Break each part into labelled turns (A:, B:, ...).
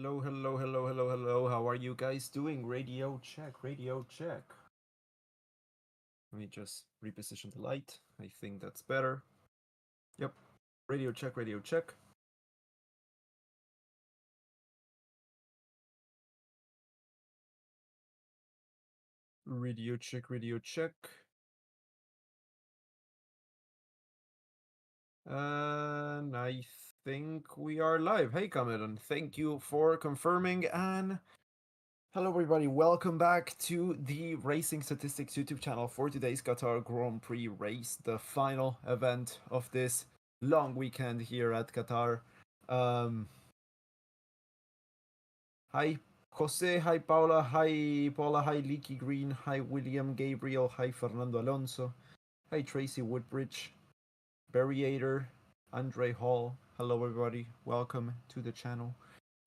A: Hello, hello, hello, hello, hello. How are you guys doing? Radio check, radio check. Let me just reposition the light. I think that's better. Yep. Radio check, radio check. Radio check, radio check. And I think we are live. Hey, Comet, thank you for confirming. And hello, everybody. Welcome back to the Racing Statistics YouTube channel for today's Qatar Grand Prix race, the final event of this long weekend here at Qatar. Hi, Jose. Hi, Paula. Hi, Paula. Hi, Leaky Green. Hi, William Gabriel. Hi, Fernando Alonso. Hi, Tracy Woodbridge. Barriator. Andre Hall. Hello, everybody. Welcome to the channel.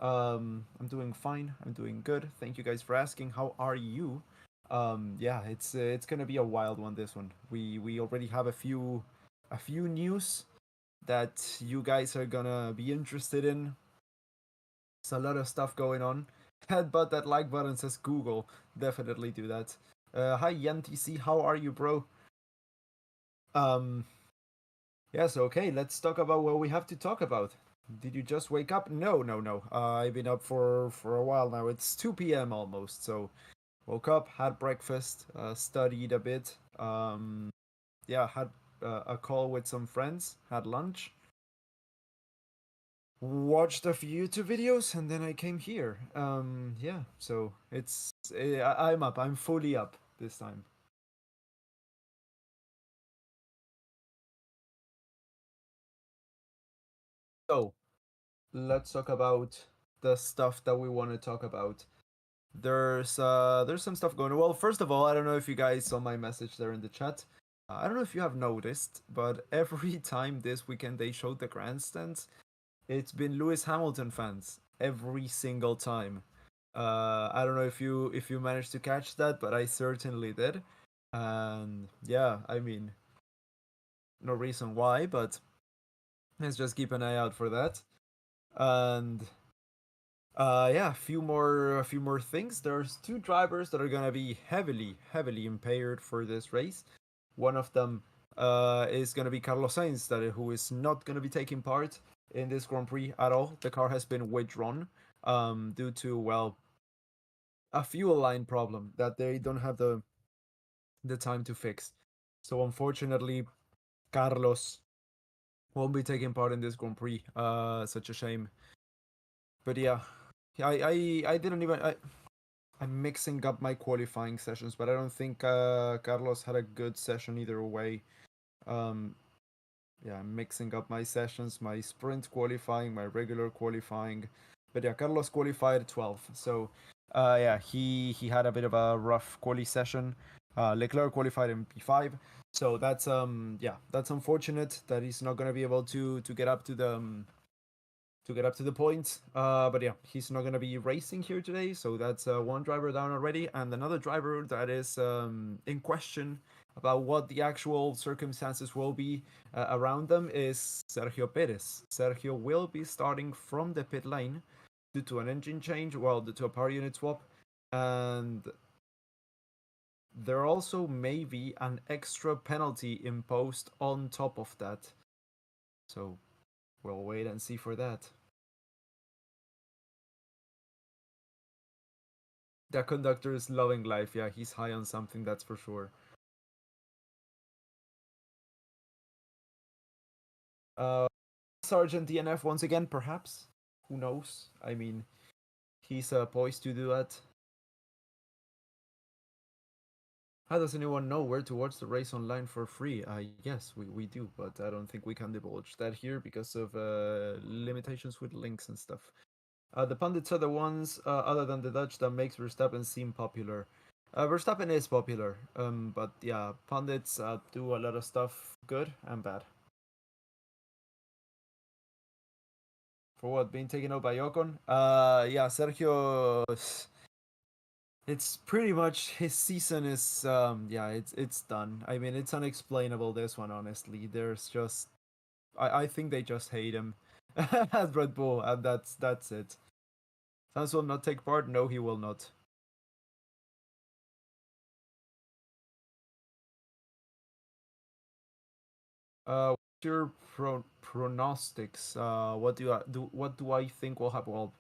A: I'm doing fine. I'm doing good. Thank you guys for asking. How are you? Yeah, it's gonna be a wild one. This one. We already have a few news that you guys are gonna be interested in. There's a lot of stuff going on. Headbutt that like button, says Google. Definitely do that. Hi YanTC, how are you, bro? Yes, okay, let's talk about what we have to talk about. Did you just wake up? No, no, no. I've been up for a while now. It's 2 p.m. almost, so woke up, had breakfast, studied a bit. Yeah, had a call with some friends, had lunch, watched a few YouTube videos, and then I came here. Yeah, so I'm up. I'm fully up this time. So let's talk about the stuff that we want to talk about. There's some stuff going on. Well, first of all, I don't know if you guys saw my message there in the chat. I don't know if you have noticed, but every time this weekend they showed the grandstands, it's been Lewis Hamilton fans every single time. I don't know if you managed to catch that, but I certainly did. And yeah, I mean, no reason why, but let's just keep an eye out for that. And yeah, a few more things. There's two drivers that are gonna be heavily impaired for this race. One of them is gonna be Carlos Sainz, who is not gonna be taking part in this Grand Prix at all. The car has been withdrawn due to, well, a fuel line problem that they don't have the time to fix. So unfortunately, Carlos won't be taking part in this Grand Prix. Such a shame. But yeah, I didn't even. I'm mixing up my qualifying sessions, but I don't think Carlos had a good session either way. Um, yeah, I'm mixing up my sessions, my sprint qualifying, my regular qualifying. But yeah, Carlos qualified 12th, so yeah, he had a bit of a rough quali session. Leclerc qualified in P5, so that's yeah, that's unfortunate that he's not gonna be able to get up to get up to the point. But yeah, he's not gonna be racing here today, so that's one driver down already, and another driver that is in question about what the actual circumstances will be around them is Sergio Perez. Sergio will be starting from the pit lane due to an engine change, well, due to a power unit swap, and there also may be an extra penalty imposed on top of that. So we'll wait and see for that. The conductor is loving life. Yeah, he's high on something, that's for sure. Uh, Sargeant DNF once again, perhaps. Who knows? I mean, he's poised to do that. How does anyone know where to watch the race online for free? Yes, we do, but I don't think we can divulge that here because of limitations with links and stuff. The pundits are the ones, other than the Dutch, that makes Verstappen seem popular. Verstappen is popular, but yeah, pundits do a lot of stuff good and bad. For what, being taken out by Ocon? Yeah, Sergio. It's pretty much his season is yeah, it's done. I mean, it's unexplainable, this one, honestly. There's just I think they just hate him at Red Bull, and that's it. Hans will not take part. No, he will not. What's your pronostics? What do I think will happen? Well,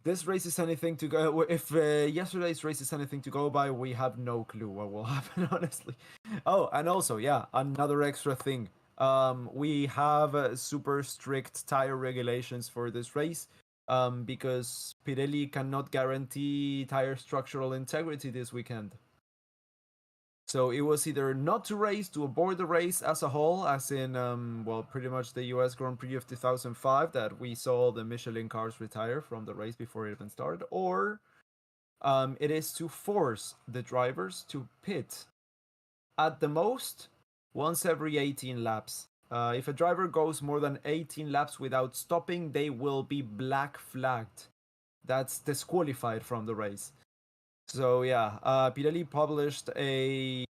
A: this race is anything to go. If yesterday's race is anything to go by, we have no clue what will happen, honestly. Oh, and also, yeah, another extra thing. We have super strict tire regulations for this race. Because Pirelli cannot guarantee tire structural integrity this weekend. So it was either not to race, to abort the race as a whole, as in, well, pretty much the US Grand Prix of 2005 that we saw the Michelin cars retire from the race before it even started, or it is to force the drivers to pit at the most once every 18 laps. If a driver goes more than 18 laps without stopping, they will be black flagged. That's disqualified from the race. So yeah, Pirelli published a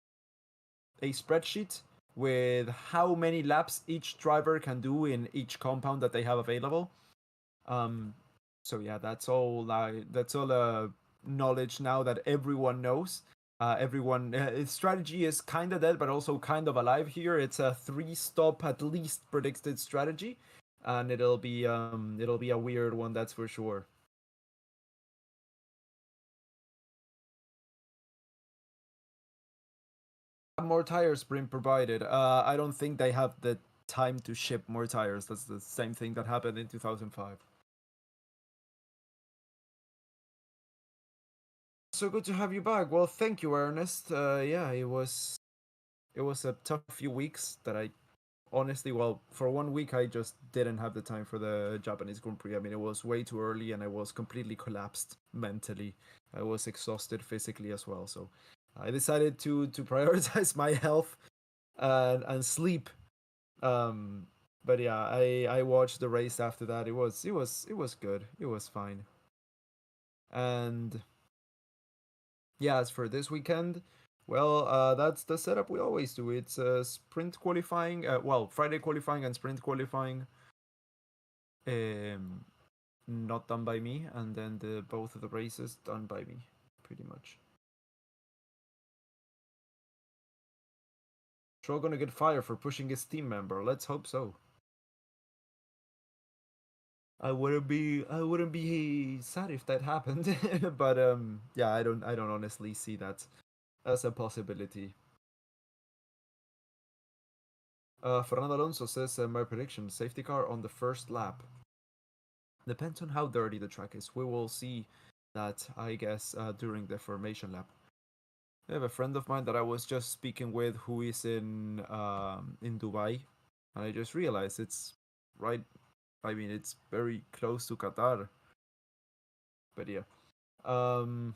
A: spreadsheet with how many laps each driver can do in each compound that they have available. Um, so yeah, that's all knowledge now that everyone knows. Everyone strategy is kind of dead, but also kind of alive here. It's a 3-stop at least predicted strategy, and it'll be a weird one, that's for sure. More tires being provided. I don't think they have the time to ship more tires. That's the same thing that happened in 2005. So good to have you back. Well, thank you, Ernest. Yeah, it was a tough few weeks that I honestly, well, for 1 week I just didn't have the time for the Japanese Grand Prix. I mean, it was way too early and I was completely collapsed mentally. I was exhausted physically as well. So I decided to prioritize my health and sleep. Um, but yeah, I watched the race after that. It was good. It was fine. And yeah, as for this weekend, well, that's the setup we always do. It's sprint qualifying. Well, Friday qualifying and sprint qualifying. Um, not done by me, and then the both of the races done by me, pretty much. Stroll gonna get fired for pushing his team member. Let's hope so. I wouldn't be sad if that happened. But yeah, I don't honestly see that as a possibility. Fernando Alonso says my prediction: safety car on the first lap. Depends on how dirty the track is. We will see that, I guess, during the formation lap. I have a friend of mine that I was just speaking with who is in Dubai, and I just realized it's right. I mean, it's very close to Qatar. But yeah, um,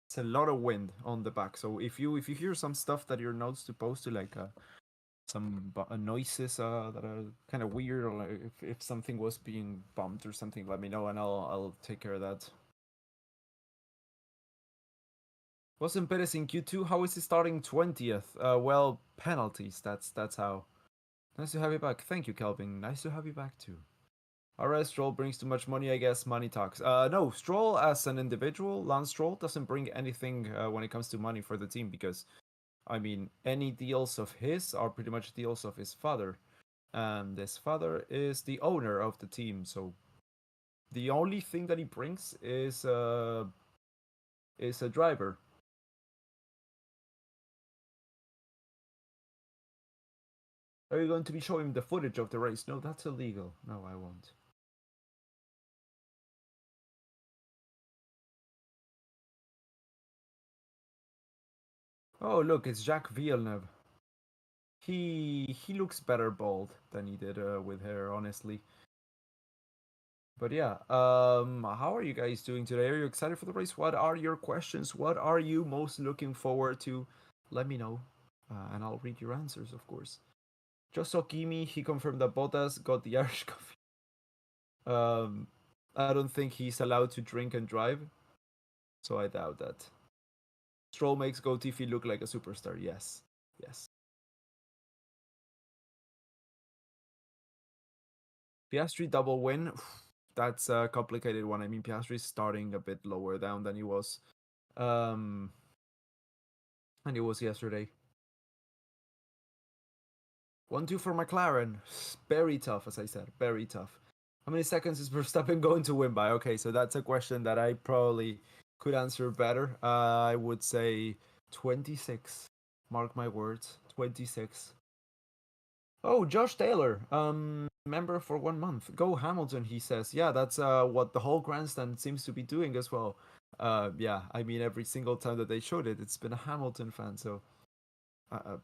A: it's a lot of wind on the back. So if you hear some stuff that you're not supposed to, like some noises that are kind of weird, or like if something was being bumped or something, let me know and I'll take care of that. Wasn't Perez in Q2? How is he starting 20th? Well, penalties. That's how. Nice to have you back. Thank you, Kelvin. Nice to have you back too. Alright, Stroll brings too much money, I guess. Money talks. No, Stroll as an individual, Lance Stroll doesn't bring anything when it comes to money for the team because, I mean, any deals of his are pretty much deals of his father, and his father is the owner of the team. So the only thing that he brings is a driver. Are you going to be showing the footage of the race? No, that's illegal. No, I won't. Oh, look, it's Jacques Villeneuve. He looks better bald than he did with hair, honestly. But yeah, how are you guys doing today? Are you excited for the race? What are your questions? What are you most looking forward to? Let me know, and I'll read your answers, of course. Just Okimi, he confirmed that Bottas got the Irish coffee. Um, I don't think he's allowed to drink and drive, so I doubt that. Stroll makes Gotifi look like a superstar. Yes, yes. Piastri double win. That's a complicated one. I mean, Piastri's starting a bit lower down than he was, um, and he was yesterday. 1-2 for McLaren. Very tough, as I said. Very tough. How many seconds is Verstappen going to win by? Okay, so that's a question that I probably could answer better. I would say 26. Mark my words. 26. Oh, Josh Taylor. Member for 1 month. Go Hamilton, he says. Yeah, that's what the whole grandstand seems to be doing as well. Yeah, I mean, every single time that they showed it, it's been a Hamilton fan, so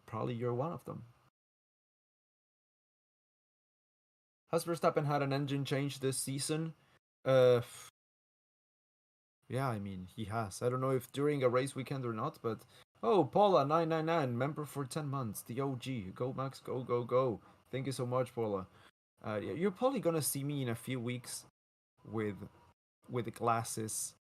A: probably you're one of them. Has Verstappen had an engine change this season? Uh, yeah, I mean, he has. I don't know if during a race weekend or not, but oh, Paula999, member for 10 months, the OG. Go Max, go, go, go. Thank you so much, Paula. You're probably gonna see me in a few weeks with glasses.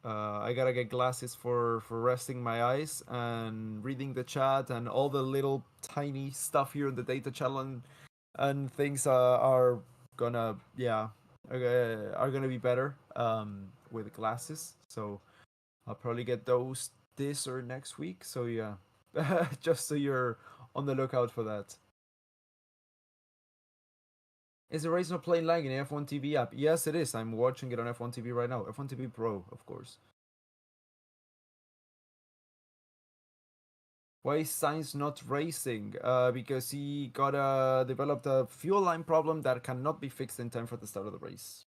A: I gotta get glasses for resting my eyes and reading the chat and all the little tiny stuff here in the data channel and things are gonna are gonna be better with glasses. So I'll probably get those this or next week. So yeah, just so you're on the lookout for that. Is the race not playing live in the F1 TV app? Yes, it is. I'm watching it on F1 TV right now. F1 TV Pro, of course. Why is Sainz not racing? Because he got developed a fuel line problem that cannot be fixed in time for the start of the race.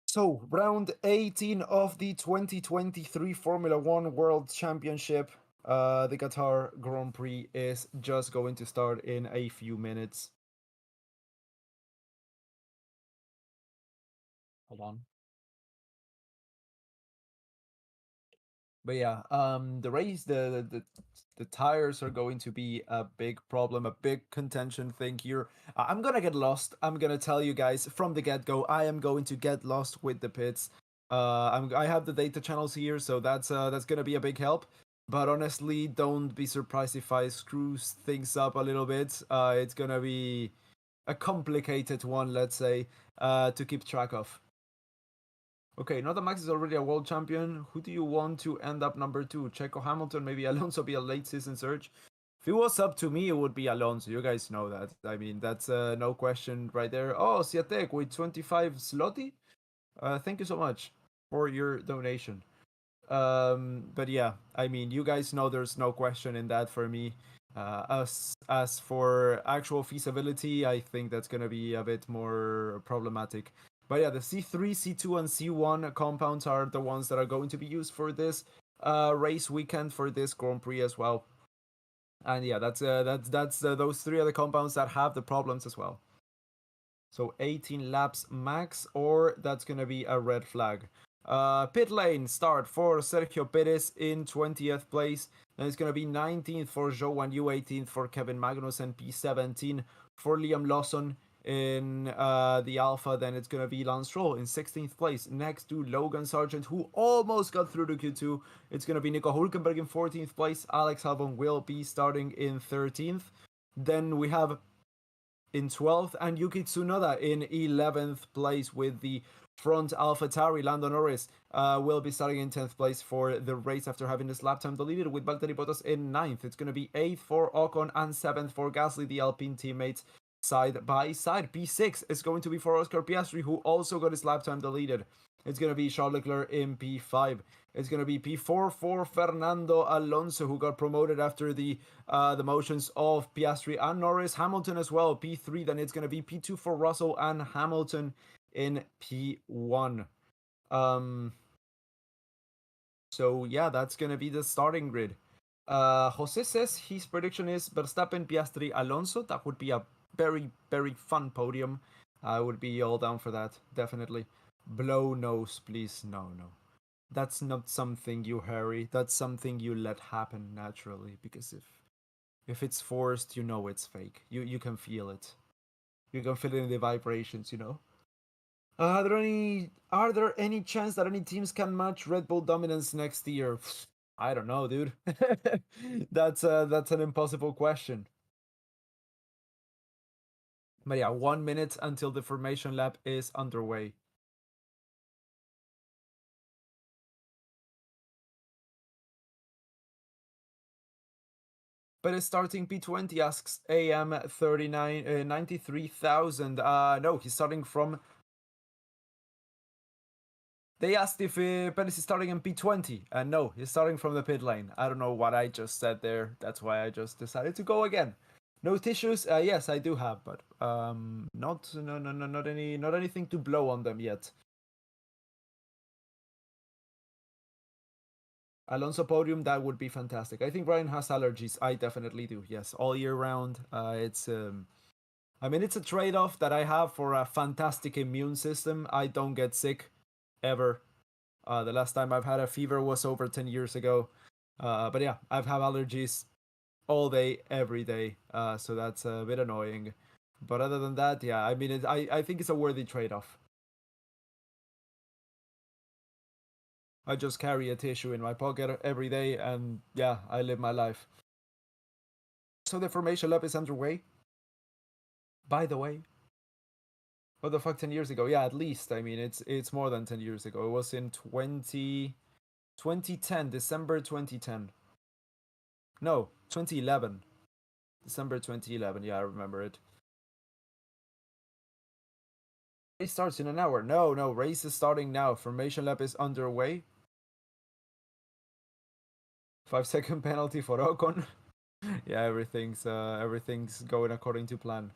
A: So, round 18 of the 2023 Formula One World Championship. The Qatar Grand Prix is just going to start in a few minutes. Hold on. But yeah, the race, the tires are going to be a big problem, a big contention thing here. I'm gonna get lost. I'm gonna tell you guys from the get go. I am going to get lost with the pits. I have the data channels here, so that's gonna be a big help. But honestly, don't be surprised if I screw things up a little bit. It's gonna be a complicated one, let's say, to keep track of. Okay, now that Max is already a world champion, who do you want to end up number 2? Checo, Hamilton, maybe Alonso be a late season surge? If it was up to me, it would be Alonso. You guys know that. I mean, that's no question right there. Oh, Siatek with 25 slotty. Thank you so much for your donation. But yeah, I mean, you guys know there's no question in that for me. As for actual feasibility, I think that's gonna be a bit more problematic. But yeah, the C3, C2, and C1 compounds are the ones that are going to be used for this race weekend for this Grand Prix as well. And yeah, that's those three are the compounds that have the problems as well. So 18 laps max, or that's gonna be a red flag. Pit lane start for Sergio Perez in 20th place. Then it's gonna be 19th for Zhou Yu, 18th for Kevin Magnussen, P17 for Liam Lawson in the Alpha. Then it's gonna be Lance Stroll in 16th place, next to Logan Sargeant, who almost got through to Q2. It's gonna be Nico Hulkenberg in 14th place. Alex Albon will be starting in 13th. Then we have in 12th and Yuki Tsunoda in 11th place with the front AlphaTauri. Lando Norris will be starting in 10th place for the race after having his lap time deleted, with Valtteri Bottas in 9th. It's going to be 8th for Ocon and 7th for Gasly, the Alpine teammates, side by side. P6 is going to be for Oscar Piastri, who also got his lap time deleted. It's going to be Charles Leclerc in P5. It's going to be P4 for Fernando Alonso, who got promoted after the motions of Piastri and Norris. Hamilton as well, P3. Then it's going to be P2 for Russell and Hamilton in P1. So yeah, that's going to be the starting grid. Jose says his prediction is Verstappen, Piastri, Alonso. That would be a very, very fun podium. I would be all down for that, definitely. Blow nose, please. No, no. That's not something you hurry. That's something you let happen naturally. Because if it's forced, you know it's fake. You can feel it. You can feel it in the vibrations. Are there any chance that any teams can match Red Bull dominance next year? I don't know, dude. That's an impossible question. But yeah, 1 minute until the formation lap is underway. But it's starting P20 asks AM 93,000. No, he's starting from. They asked if Perez is starting in P20, and no, he's starting from the pit lane. I don't know what I just said there. That's why I just decided to go again. No tissues? Yes, I do have, but not anything to blow on them yet. Alonso podium, that would be fantastic. I think Brian has allergies. I definitely do. Yes, all year round. It's I mean, it's a trade-off that I have for a fantastic immune system. I don't get sick ever. The last time I've had a fever was over 10 years ago. But yeah, I've had allergies all day, every day. So that's a bit annoying. But other than that, yeah, I mean, I think it's a worthy trade-off. I just carry a tissue in my pocket every day, and yeah, I live my life. So the formation lap is underway. By the way, what the fuck, 10 years ago? Yeah, at least. I mean, it's more than 10 years ago. It was in 2010, December 2010. No, 2011. December 2011. Yeah, I remember it. Race starts in an hour. No, race is starting now. Formation lap is underway. 5-second penalty for Ocon. Yeah, everything's going according to plan.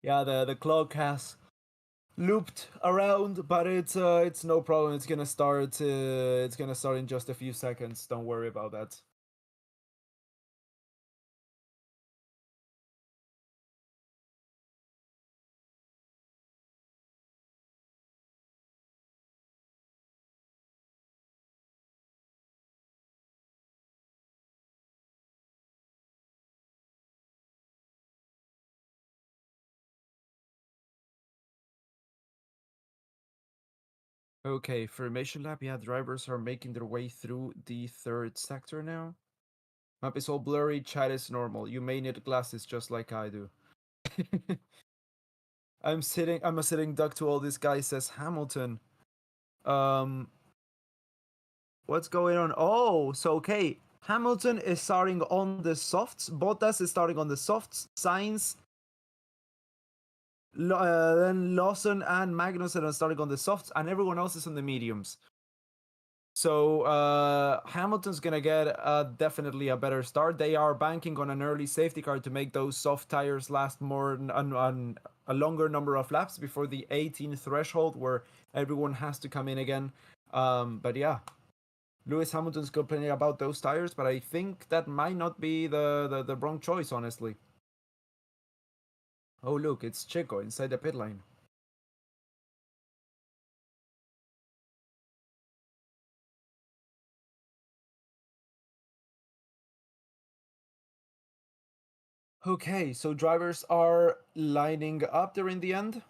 A: Yeah, the clock has looped around, but it's no problem. It's gonna start in just a few seconds. Don't worry about that. Okay, formation lap. Yeah, drivers are making their way through the third sector now. Map is all blurry. Chat is normal. You may need glasses just like I do. I'm a sitting duck to all this guy, says Hamilton. What's going on? Oh, so okay. Hamilton is starting on the softs. Bottas is starting on the softs. Sainz, then Lawson and Magnussen are starting on the softs, and everyone else is on the mediums. So Hamilton's gonna get definitely a better start. They are banking on an early safety car to make those soft tires last more on a longer number of laps before the 18 threshold, where everyone has to come in again. But yeah, Lewis Hamilton's complaining about those tires, but I think that might not be the wrong choice, honestly. Oh look, it's Checo inside the pit lane. Okay, so drivers are lining up there in the end.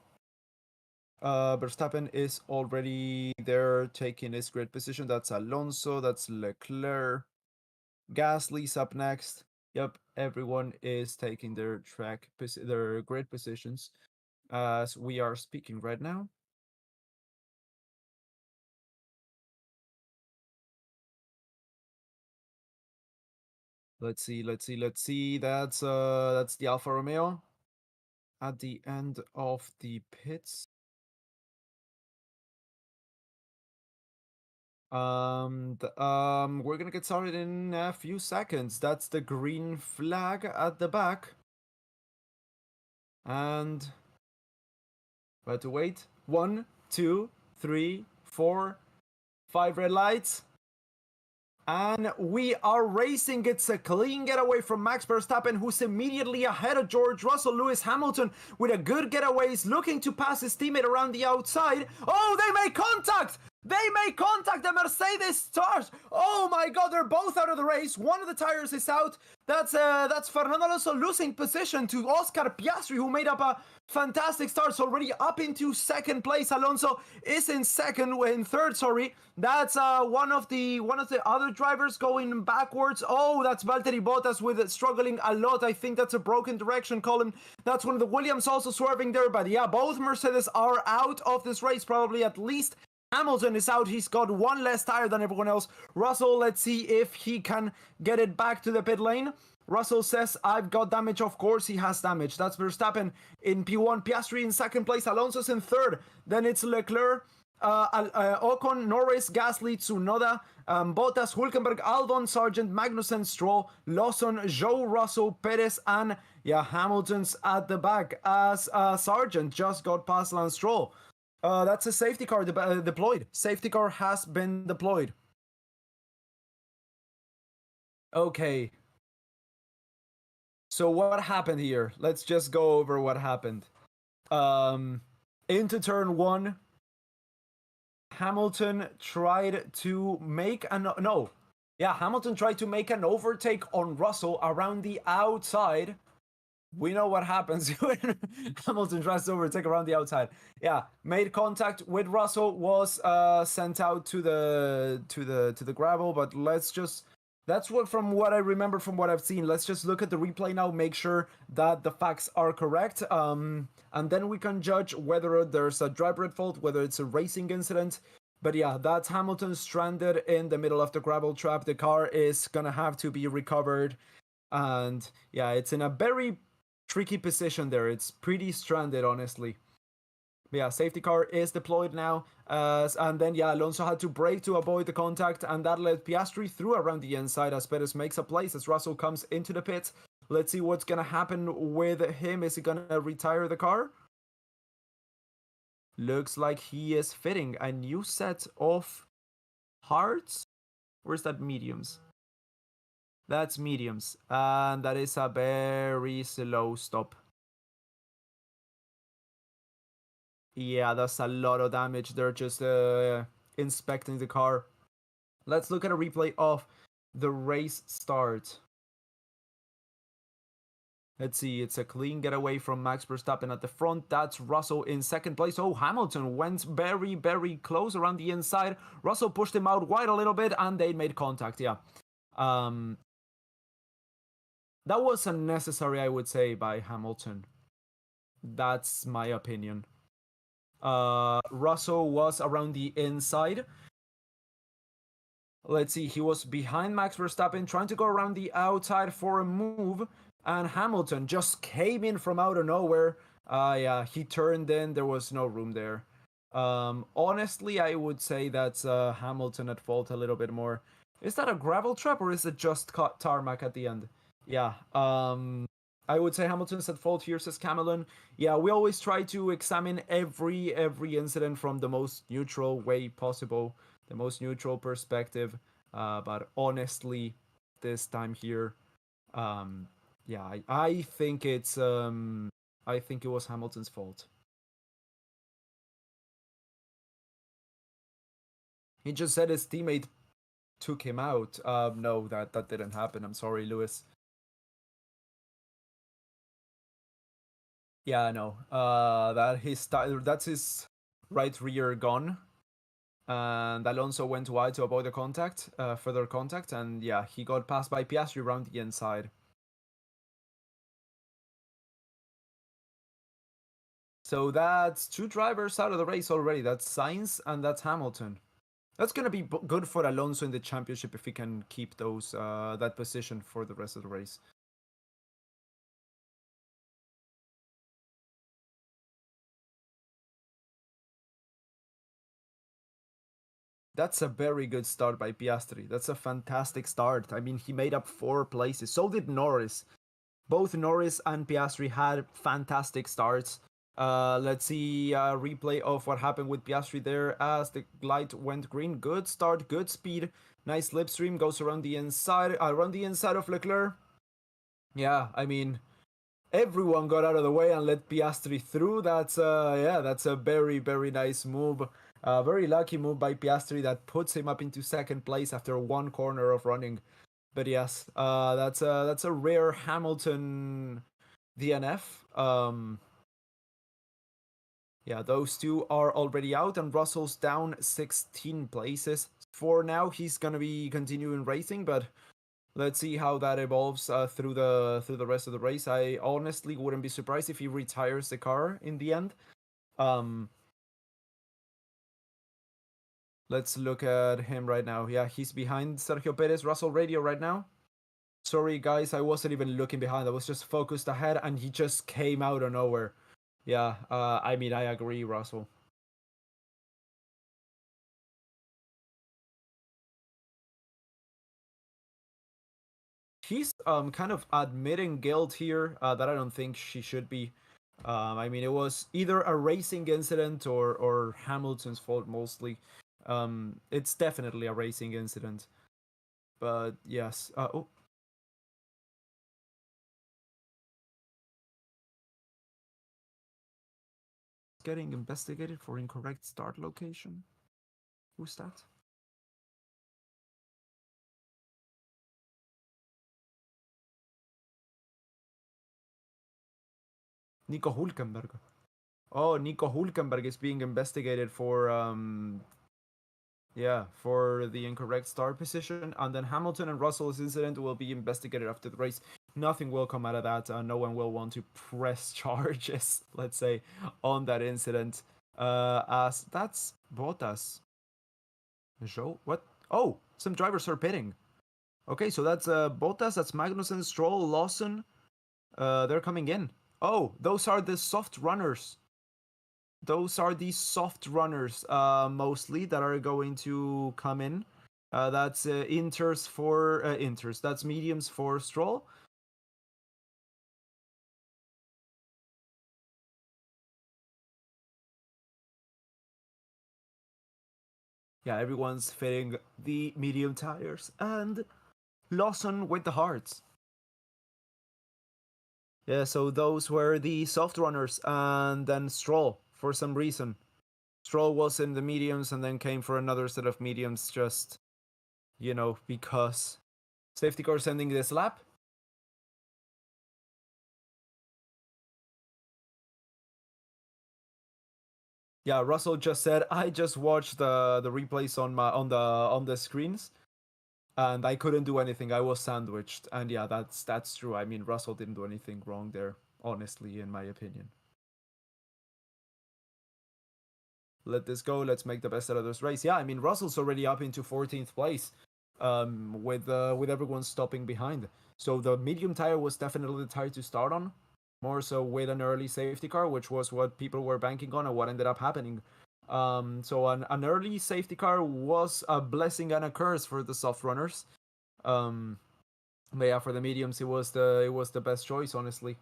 A: Verstappen is already there taking his grid position. That's Alonso, that's Leclerc. Gasly's up next. Yep, everyone is taking their their grid positions as we are speaking right now. Let's see. That's the Alfa Romeo at the end of the pits. We're gonna get started in a few seconds. That's the green flag at the back. And we have to wait. 1, 2, 3, 4, 5 red lights. And we are racing. It's a clean getaway from Max Verstappen, who's immediately ahead of George Russell. Lewis Hamilton with a good getaway is looking to pass his teammate around the outside. Oh, they make contact! They make contact. The Mercedes starts. Oh my God, they're both out of the race. One of the tires is out. That's Fernando Alonso losing position to Oscar Piastri, who made up a fantastic start. So already up into second place. Alonso is in third. Sorry. That's one of the other drivers going backwards. Oh, that's Valtteri Bottas with it struggling a lot. I think that's a broken direction column. That's one of the Williams also swerving there. But yeah, both Mercedes are out of this race. Probably at least Hamilton is out. He's got one less tire than everyone else. Russell, let's see if he can get it back to the pit lane. Russell says, I've got damage. Of course he has damage. That's Verstappen in P1. Piastri in second place. Alonso's in third. Then it's Leclerc, Ocon, Norris, Gasly, Tsunoda, Bottas, Hülkenberg, Albon, Sargeant, Magnussen, Stroll, Lawson, Joe, Russell, Perez, and Hamilton's at the back as Sargeant just got past Lance Stroll. That's a safety car deployed. Safety car has been deployed. Okay. So what happened here? Let's just go over what happened. Into turn one, Hamilton tried to make Hamilton tried to make an overtake on Russell around the outside. We know what happens when Hamilton tries to overtake around the outside. Yeah, made contact with Russell, was sent out to the gravel. But that's from what I remember from what I've seen. Let's just look at the replay now, make sure that the facts are correct, and then we can judge whether there's a driver at fault, whether it's a racing incident. But yeah, that's Hamilton stranded in the middle of the gravel trap. The car is gonna have to be recovered, and yeah, it's in a very tricky position there. It's pretty stranded, honestly. But yeah, safety car is deployed now, and then Alonso had to brake to avoid the contact, and that led Piastri through around the inside as Perez makes a place as Russell comes into the pits. Let's see what's gonna happen with him. Is he gonna retire the car? Looks like he is fitting a new set of hards, or is that mediums? That's mediums, and that is a very slow stop. Yeah, that's a lot of damage. They're just inspecting the car. Let's look at a replay of the race start. Let's see, it's a clean getaway from Max Verstappen at the front. That's Russell in second place. Oh, Hamilton went very, very close around the inside. Russell pushed him out wide a little bit, and they made contact, yeah. That was unnecessary, I would say, by Hamilton. That's my opinion. Russell was around the inside. Let's see, he was behind Max Verstappen, trying to go around the outside for a move, and Hamilton just came in from out of nowhere. He turned in, there was no room there. Honestly, I would say that's Hamilton at fault a little bit more. Is that a gravel trap, or is it just tarmac at the end? Yeah, I would say Hamilton's at fault here, says Camelon. Yeah, we always try to examine every incident from the most neutral way possible, the most neutral perspective. But honestly, this time here, I think it was Hamilton's fault. He just said his teammate took him out. No, that didn't happen. I'm sorry, Lewis. Yeah, no. That's his right rear gone. And Alonso went wide to avoid the contact, further contact, and yeah, he got passed by Piastri around the inside. So that's two drivers out of the race already. That's Sainz and that's Hamilton. That's gonna be good for Alonso in the championship if he can keep those that position for the rest of the race. That's a very good start by Piastri. That's a fantastic start. I mean, he made up 4 places. So did Norris. Both Norris and Piastri had fantastic starts. Let's see a replay of what happened with Piastri there as the light went green. Good start, good speed. Nice slipstream, goes around the inside of Leclerc. Yeah, I mean, everyone got out of the way and let Piastri through. That's a very, very nice move. Very lucky move by Piastri that puts him up into second place after one corner of running. But yes, that's a rare Hamilton DNF. Yeah, those two are already out, and Russell's down 16 places. For now, he's gonna be continuing racing, but let's see how that evolves through the rest of the race. I honestly wouldn't be surprised if he retires the car in the end. Um, let's look at him right now. Yeah, he's behind Sergio Perez. Russell radio right now. Sorry guys, I wasn't even looking behind. I was just focused ahead, and he just came out of nowhere. Yeah, I mean, I agree, Russell. He's kind of admitting guilt here that I don't think she should be. I mean, it was either a racing incident or Hamilton's fault mostly. It's definitely a racing incident, but yes. Oh, getting investigated for incorrect start location. Who's that? Nico Hulkenberg. Oh, Nico Hulkenberg is being investigated for yeah, for the incorrect start position, and then Hamilton and Russell's incident will be investigated after the race. Nothing will come out of that. No one will want to press charges, let's say, on that incident. As that's Bottas. Joe, what? Oh, some drivers are pitting. Okay, so that's Bottas, that's Magnussen, Stroll, Lawson. They're coming in. Oh, those are the soft runners. Those are the soft runners mostly that are going to come in. That's inters for inters. That's mediums for Stroll. Yeah, everyone's fitting the medium tires, and Lawson with the hards. Yeah, so those were the soft runners, and then Stroll for some reason. Stroll was in the mediums and then came for another set of mediums, just because safety car sending this lap. Yeah, Russell just said I just watched the replays on the screens, and I couldn't do anything. I was sandwiched, and yeah, that's true. I mean, Russell didn't do anything wrong there, honestly, in my opinion. Let this go. Let's make the best out of this race. Yeah, I mean, Russell's already up into 14th place, with everyone stopping behind. So the medium tire was definitely the tire to start on, more so with an early safety car, which was what people were banking on and what ended up happening. So an early safety car was a blessing and a curse for the soft runners. Um, but yeah, for the mediums, it was the best choice, honestly.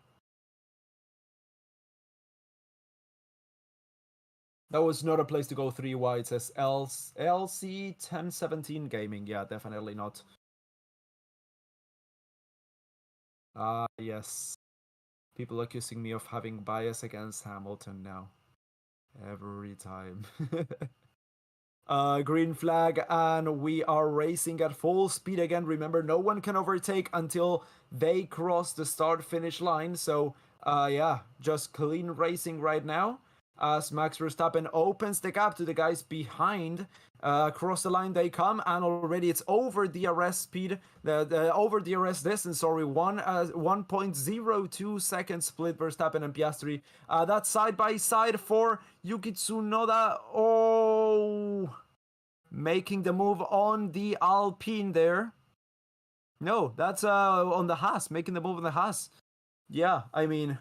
A: That was not a place to go three wide. It says LC 1017 gaming. Yeah, definitely not. Ah, yes. People accusing me of having bias against Hamilton now. Every time. Green flag, and we are racing at full speed again. Remember, no one can overtake until they cross the start finish line. So, yeah, just clean racing right now as Max Verstappen opens the gap to the guys behind. Across the line they come, and already it's over the arrest speed, the over the arrest distance. Sorry, 1.02 second split Verstappen and Piastri. That's side by side for Yuki Tsunoda. Oh, making the move on the Alpine there. No, that's on the Haas, making the move on the Haas. Yeah, I mean,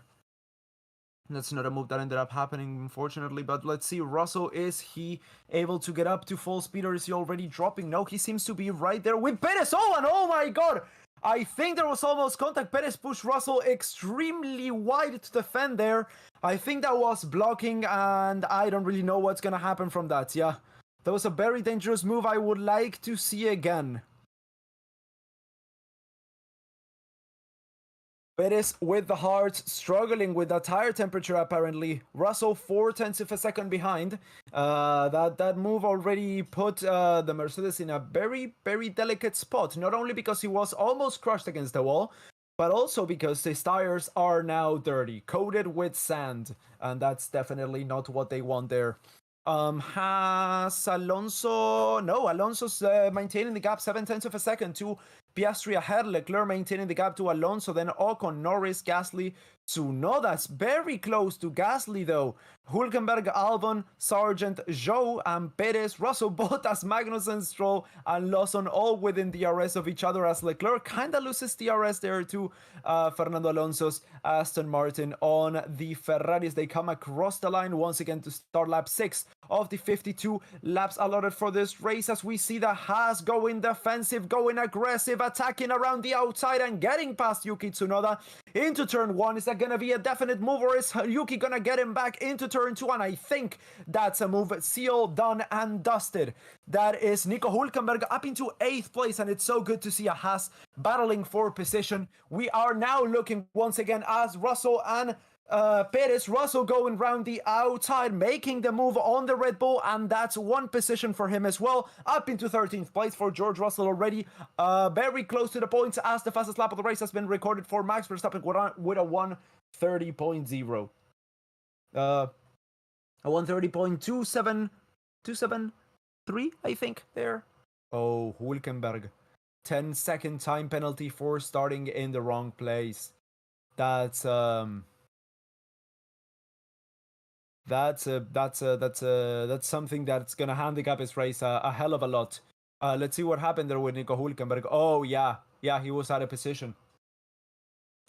A: that's not a move that ended up happening, unfortunately. But let's see, Russell, is he able to get up to full speed, or is he already dropping? No, he seems to be right there with Perez. Oh, and oh my god! I think there was almost contact. Perez pushed Russell extremely wide to defend there. I think that was blocking, and I don't really know what's gonna happen from that. Yeah, that was a very dangerous move I would like to see again. Perez with the hard, struggling with the tire temperature apparently. Russell 4 tenths of a second behind. That move already put the Mercedes in a very delicate spot. Not only because he was almost crushed against the wall, but also because his tires are now dirty, coated with sand, and that's definitely not what they want there. Has Alonso? No, Alonso's maintaining the gap 7 tenths of a second to Piastri ahead. Leclerc maintaining the gap to Alonso. Then Ocon, Norris, Gasly, Tsunoda's very close to Gasly though. Hülkenberg, Albon, Sargeant, Zhou, and Perez, Russell, Bottas, Magnussen, Stroll, and Lawson all within DRS of each other as Leclerc kinda loses DRS there to Fernando Alonso's Aston Martin on the Ferraris. They come across the line once again to start lap 6 of the 52 laps allotted for this race as we see the Haas going defensive, going aggressive, attacking around the outside and getting past Yuki Tsunoda into turn 1. Is that gonna be a definite move or is Yuki gonna get him back into turn 2? And I think that's a move sealed, done and dusted. That is Nico Hülkenberg up into 8th place, and it's so good to see a Haas battling for position. We are now looking once again as Russell and Perez. Russell going round the outside, making the move on the Red Bull, and that's one position for him as well. Up into 13th place for George Russell already. Very close to the points as the fastest lap of the race has been recorded for Max Verstappen with a 1:30.0. A 1:30.273, I think, there. Oh, Hülkenberg. 10-second time penalty for starting in the wrong place. That's something that's gonna handicap his race a hell of a lot. Let's see what happened there with Nico Hülkenberg. Oh yeah, he was out of position.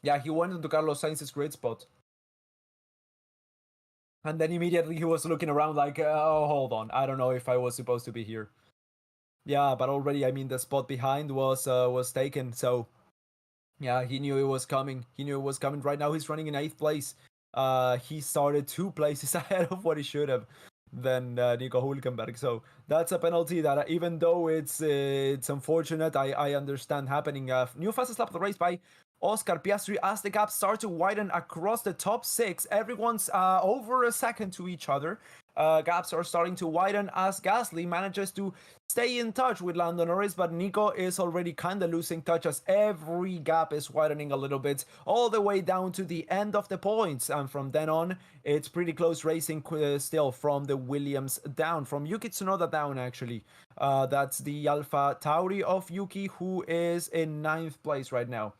A: Yeah, he went into Carlos Sainz's grid spot. And then immediately he was looking around like, oh, hold on, I don't know if I was supposed to be here. Yeah, but already, I mean, the spot behind was taken, so yeah, he knew it was coming. He knew it was coming. Right now, he's running in 8th place. He started 2 places ahead of what he should have than Nico Hülkenberg. So that's a penalty that, even though it's unfortunate, I understand happening. New fastest lap of the race by Oscar Piastri as the gap starts to widen across the top 6. Everyone's over a second to each other. Gaps are starting to widen as Gasly manages to stay in touch with Lando Norris, but Nico is already kind of losing touch as every gap is widening a little bit, all the way down to the end of the points. And from then on, it's pretty close racing still from the Williams down, from Yuki Tsunoda down, actually. That's the Alpha Tauri of Yuki, who is in 9th place right now.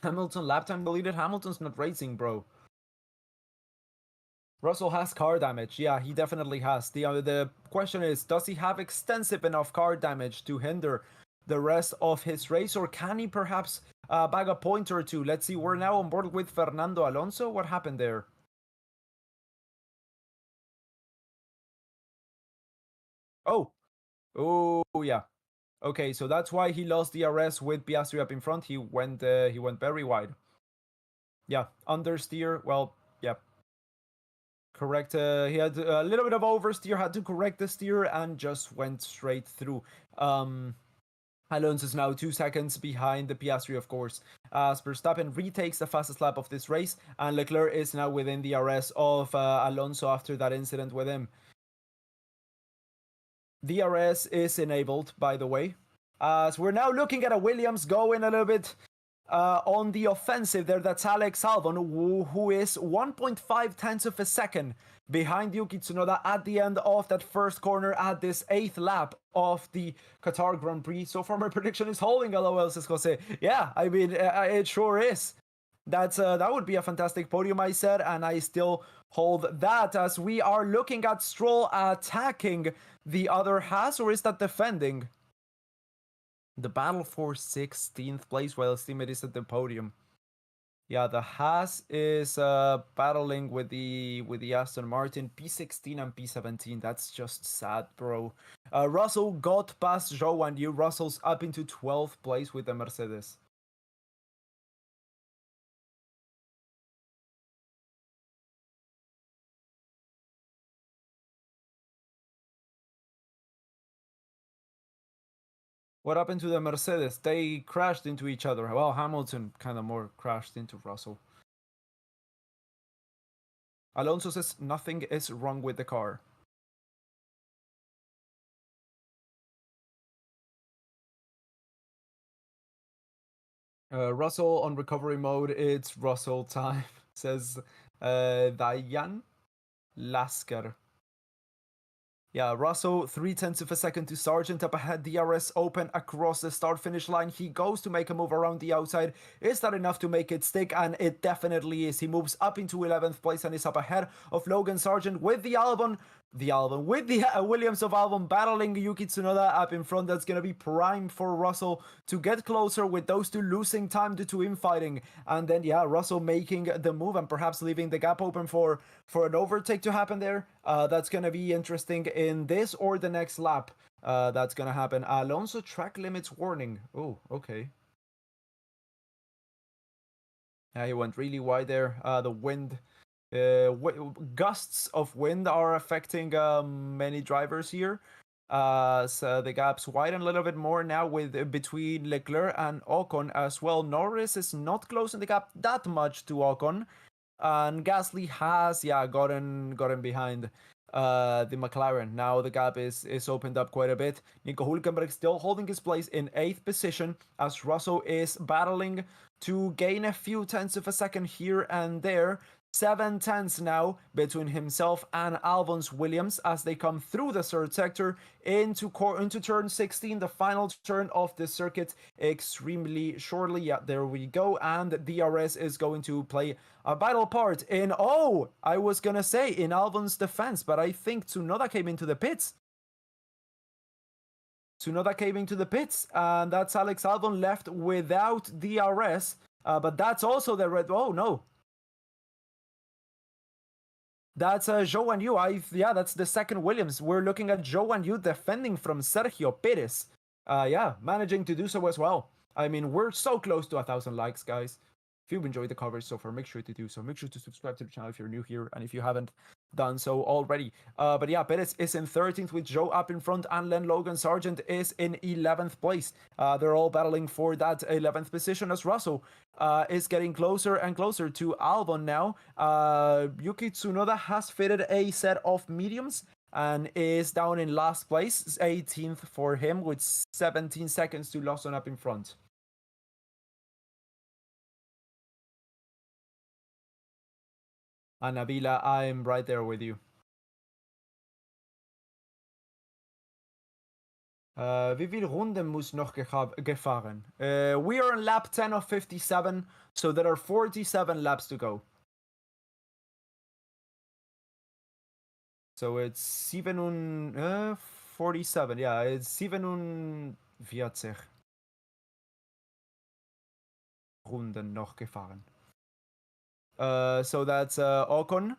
A: Hamilton lap time deleted. Hamilton's not racing, bro. Russell has car damage. Yeah, he definitely has. The question is, does he have extensive enough car damage to hinder the rest of his race, or can he perhaps bag a point or two? Let's see. We're now on board with Fernando Alonso. What happened there? Oh, yeah. Okay, so that's why he lost DRS with Piastri up in front. He went very wide. Yeah, understeer. Well, yeah. Correct. He had a little bit of oversteer, had to correct the steer, and just went straight through. Alonso is now 2 seconds behind the Piastri, of course, as Verstappen retakes the fastest lap of this race, and Leclerc is now within the DRS of Alonso after that incident with him. DRS is enabled, by the way. So we're now looking at a Williams going a little bit on the offensive there. That's Alex Albon, who is 1.5 tenths of a second behind Yuki Tsunoda at the end of that first corner at this 8th lap of the Qatar Grand Prix. So far, my prediction is holding. LOL, says Jose. Yeah, I mean, it sure is. That would be a fantastic podium, I said, and I still hold that, as we are looking at Stroll attacking the other Haas, or is that defending? The battle for 16th place while his teammate is at the podium. Yeah, the Haas is battling with the Aston Martin P16 and P17. That's just sad, bro. Russell got past Zhou and you. Russell's up into 12th place with the Mercedes. What happened to the Mercedes? They crashed into each other. Well, Hamilton kind of more crashed into Russell. Alonso says nothing is wrong with the car. Russell on recovery mode. It's Russell time, says Dayan Lasker. Yeah, Russell, 3/10 of a second to Sargeant up ahead. DRS open across the start finish line. He goes to make a move around the outside. Is that enough to make it stick? And it definitely is. He moves up into 11th place and is up ahead of Logan Sargeant with the Williams of Albon battling Yuki Tsunoda up in front. That's going to be prime for Russell to get closer with those two losing time due to infighting. And then, yeah, Russell making the move and perhaps leaving the gap open for an overtake to happen there. That's going to be interesting in this or the next lap. That's going to happen. Alonso track limits warning. Oh, okay. Yeah, he went really wide there. The wind, gusts of wind are affecting many drivers here. So the gaps widen a little bit more now with between Leclerc and Ocon as well. Norris is not closing the gap that much to Ocon, and Gasly has gotten behind the McLaren. Now the gap is opened up quite a bit. Nico Hülkenberg still holding his place in 8th position as Russell is battling to gain a few tenths of a second here and there. 7 tenths now between himself and Albon's Williams as they come through the third sector into turn 16, the final turn of the circuit, extremely shortly. Yeah, there we go. And DRS is going to play a vital part in, I was gonna say in Albon's defense, but I think Tsunoda came into the pits. And that's Alex Albon left without DRS. But that's also the red. Oh no, that's Zhou and Yu. That's the second Williams. We're looking at Zhou and Yu defending from Sergio Perez. Managing to do so as well. I mean, we're so close to 1,000 likes, guys. If you've enjoyed the coverage so far, make sure to do so. Make sure to subscribe to the channel if you're new here and if you haven't done so already. But yeah, Perez is in 13th with Zhou up in front, and then Logan Sargeant is in 11th place. They're all battling for that 11th position as Russell is getting closer and closer to Albon now. Yuki Tsunoda has fitted a set of mediums and is down in last place, 18th for him with 17 seconds to Lawson up in front. And Nabila, I'm right there with you. Wie viele Runden muss noch gefahren? We are on lap 10 of 57, so there are 47 laps to go. So it's 47, yeah, it's 47 Runden noch gefahren. So that's Ocon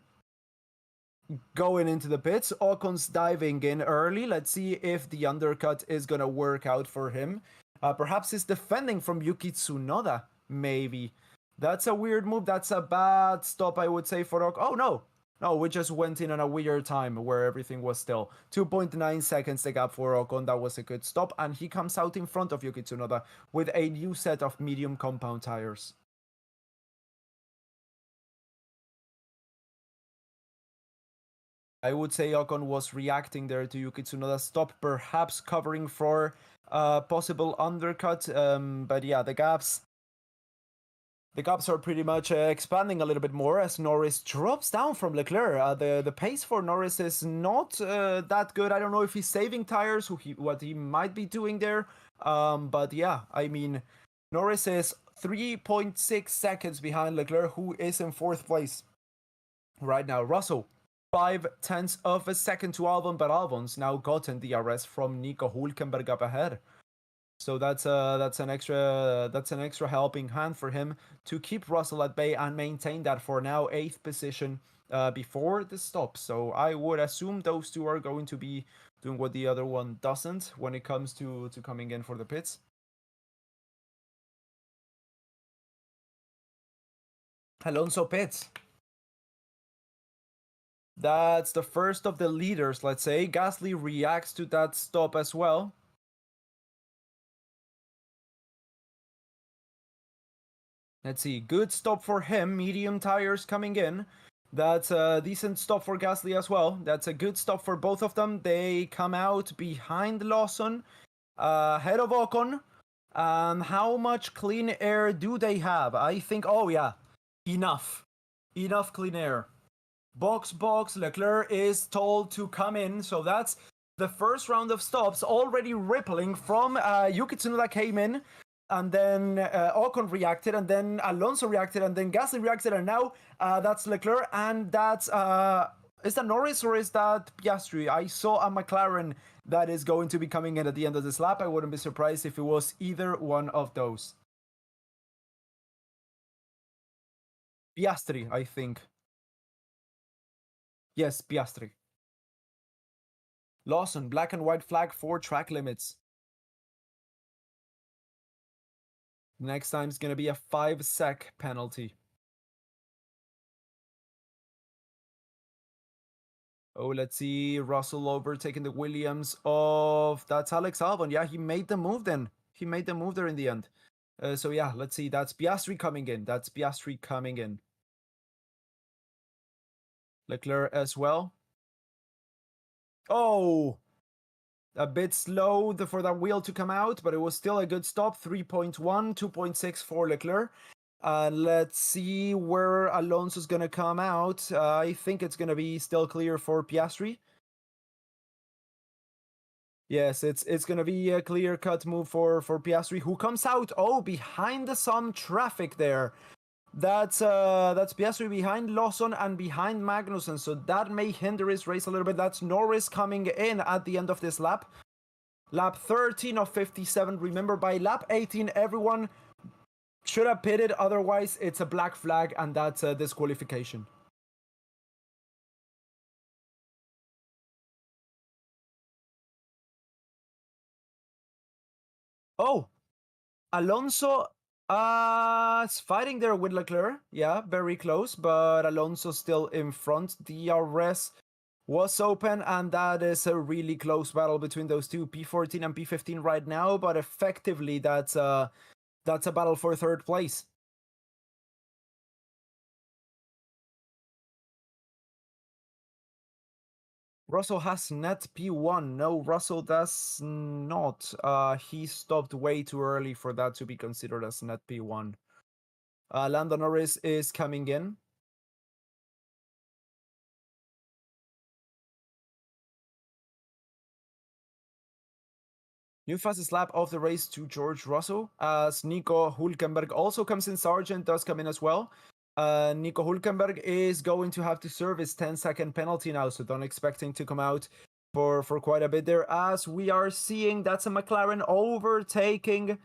A: going into the pits. Ocon's diving in early. Let's see if the undercut is going to work out for him. Perhaps he's defending from Yuki Tsunoda, maybe. That's a weird move. That's a bad stop, I would say, for Ocon. Oh, no. No, we just went in on a weird time where everything was still. 2.9 seconds the gap for Ocon. That was a good stop. And he comes out in front of Yuki Tsunoda with a new set of medium compound tires. I would say Ocon was reacting there to Yuki Tsunoda's stop, perhaps covering for possible undercut. But yeah, the gaps are pretty much expanding a little bit more as Norris drops down from Leclerc. The pace for Norris is not that good. I don't know if he's saving tires, what he might be doing there. But yeah, I mean, Norris is 3.6 seconds behind Leclerc, who is in 4th place right now. Russell, 0.5 of a second to Albon, but Albon's now gotten the arrest from Nico Hülkenberg up ahead. So that's an extra helping hand for him to keep Russell at bay and maintain that for now 8th position before the stop. So I would assume those two are going to be doing what the other one doesn't when it comes to coming in for the pits. Alonso pits. That's the first of the leaders, let's say. Gasly reacts to that stop as well. Let's see. Good stop for him. Medium tires coming in. That's a decent stop for Gasly as well. That's a good stop for both of them. They come out behind Lawson, ahead of Ocon. How much clean air do they have? I think, oh yeah, enough. Enough clean air. Box, Leclerc is told to come in. So that's the first round of stops already rippling from Yuki Tsunoda came in. And then Ocon reacted, and then Alonso reacted, and then Gasly reacted, and now that's Leclerc, and that's is that Norris or is that Piastri? I saw a McLaren that is going to be coming in at the end of this lap. I wouldn't be surprised if it was either one of those. Piastri, I think. Yes, Piastri. Lawson, black and white flag for track limits. Next time is going to be a 5-sec penalty. Oh, let's see. Russell overtaking the Williams of... That's Alex Albon. Yeah, he made the move then. He made the move there in the end. So yeah, let's see. That's Piastri coming in. That's Piastri coming in. Leclerc as well. Oh! A bit slow for that wheel to come out, but it was still a good stop. 3.1, 2.6 for Leclerc. Let's see where Alonso's going to come out. I think it's going to be still clear for Piastri. Yes, it's going to be a clear-cut move for Piastri, who comes out, oh, behind some traffic there. That's Piastri behind Lawson and behind Magnussen, so that may hinder his race a little bit. That's Norris coming in at the end of this lap. Lap 13 of 57. Remember, by lap 18, everyone should have pitted, otherwise it's a black flag, and that's a disqualification. Oh, Alonso is fighting there with Leclerc. Yeah, very close, but Alonso still in front. DRS was open, and that is a really close battle between those two, P14 and P15 right now, but effectively that's a battle for third place. Russell has net P1. No, Russell does not. He stopped way too early for that to be considered as net P1. Lando Norris is coming in. New fastest lap of the race to George Russell, as Nico Hülkenberg also comes in. Sargeant does come in as well. Nico Hülkenberg is going to have to serve his 10-second penalty now, so don't expect him to come out for quite a bit there. As we are seeing, that's a McLaren overtaking.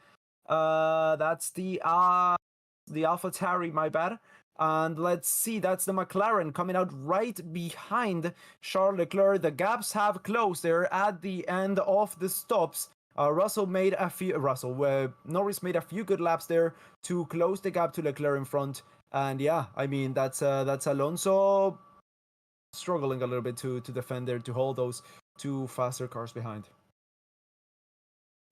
A: That's the AlphaTauri, my bad. And let's see, that's the McLaren coming out right behind Charles Leclerc. The gaps have closed there at the end of the stops. Norris made a few good laps there to close the gap to Leclerc in front. And yeah, I mean, that's Alonso struggling a little bit to defend there, to hold those two faster cars behind.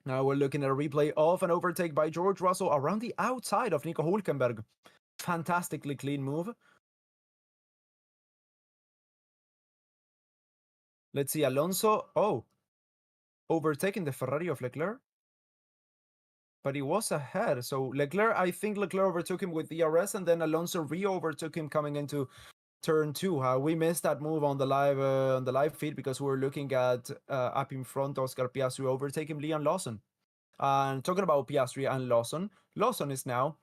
A: Now we're looking at a replay of an overtake by George Russell around the outside of Nico Hülkenberg. Fantastically clean move. Let's see, Alonso. Oh, overtaking the Ferrari of Leclerc. But he was ahead. So Leclerc, I think Leclerc overtook him with DRS, and then Alonso re-overtook him coming into turn 2. We missed that move on the live feed because we were looking at up in front Oscar Piastri overtaking Liam Lawson. And talking about Piastri and Lawson, Lawson is now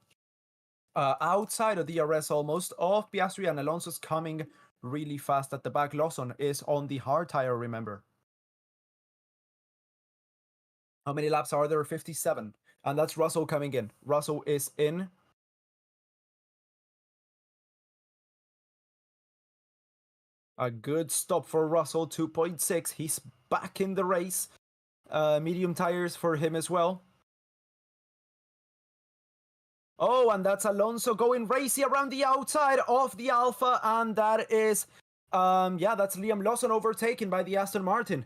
A: outside of DRS almost of Piastri, and Alonso's coming really fast at the back. Lawson is on the hard tire, remember. How many laps are there? 57. And that's Russell coming in. Russell is in. A good stop for Russell, 2.6. He's back in the race. Medium tires for him as well. Oh, and that's Alonso going racy around the outside of the Alpha, and that is, that's Liam Lawson overtaken by the Aston Martin.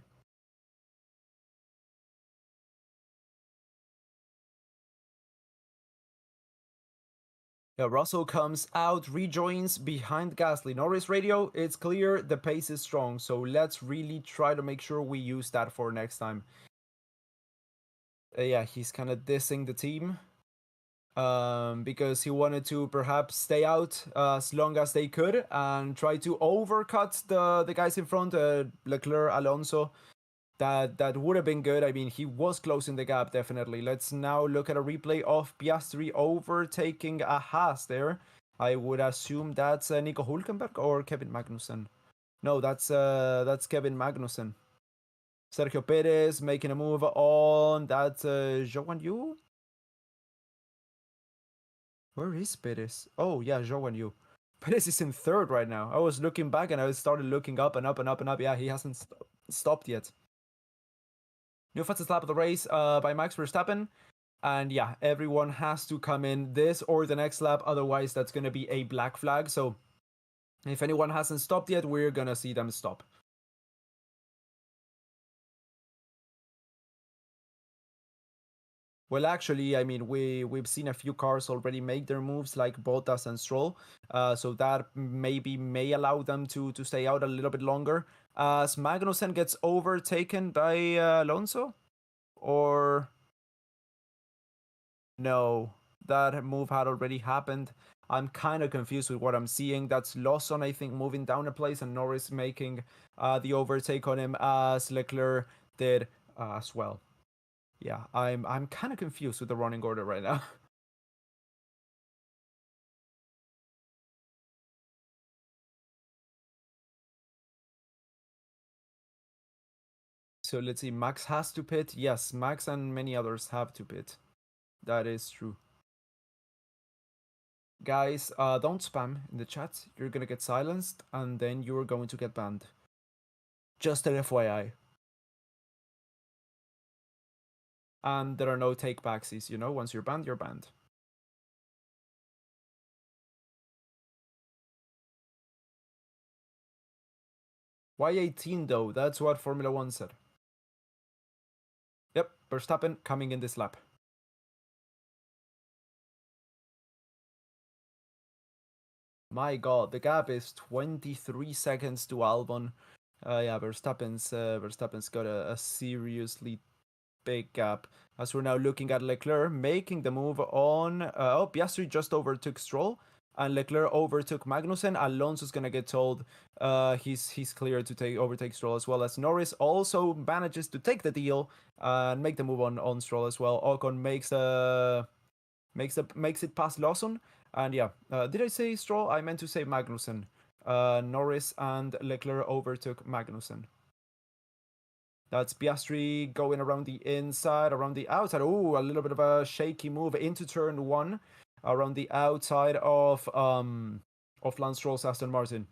A: Yeah, Russell comes out, rejoins behind Gasly. Norris radio, it's clear the pace is strong, so let's really try to make sure we use that for next time. Yeah, he's kind of dissing the team because he wanted to perhaps stay out as long as they could and try to overcut the guys in front, Leclerc, Alonso. That would have been good. I mean, he was closing the gap, definitely. Let's now look at a replay of Piastri overtaking a Haas there. I would assume that's Nico Hulkenberg or Kevin Magnussen. No, that's Kevin Magnussen. Sergio Perez making a move on that Zhou Yu. Where is Perez? Oh yeah, Zhou Yu. Perez is in third right now. I was looking back and I started looking up and up and up and up. Yeah, he hasn't stopped yet. New fastest lap of the race by Max Verstappen. And yeah, everyone has to come in this or the next lap. Otherwise, that's going to be a black flag. So if anyone hasn't stopped yet, we're going to see them stop. Well, actually, I mean, we've seen a few cars already make their moves, like Bottas and Stroll. So that maybe may allow them to stay out a little bit longer. As Magnussen gets overtaken by Alonso, or no, that move had already happened. I'm kind of confused with what I'm seeing. That's Lawson, I think, moving down a place, and Norris making the overtake on him as Leclerc did as well. Yeah, I'm kind of confused with the running order right now. So let's see. Max has to pit. Yes, Max and many others have to pit. That is true. Guys, don't spam in the chat. You're gonna get silenced, and then you're going to get banned. Just an FYI. And there are no take backsies, you know? Once you're banned, you're banned. Why 18 though? That's what Formula 1 said. Yep, Verstappen coming in this lap. My god, the gap is 23 seconds to Albon. Yeah, Verstappen's got a seriously big gap. As we're now looking at Leclerc making the move on. Piastri just overtook Stroll, and Leclerc overtook Magnussen. Alonso's gonna get told he's clear to overtake Stroll, as well as Norris also manages to take the deal and make the move on Stroll as well. Ocon makes it past Lawson, and yeah, did I say Stroll? I meant to say Magnussen. Norris and Leclerc overtook Magnussen. That's Piastri going around the inside, around the outside. Ooh, a little bit of a shaky move into turn one, around the outside of Lance Stroll's Aston Martin.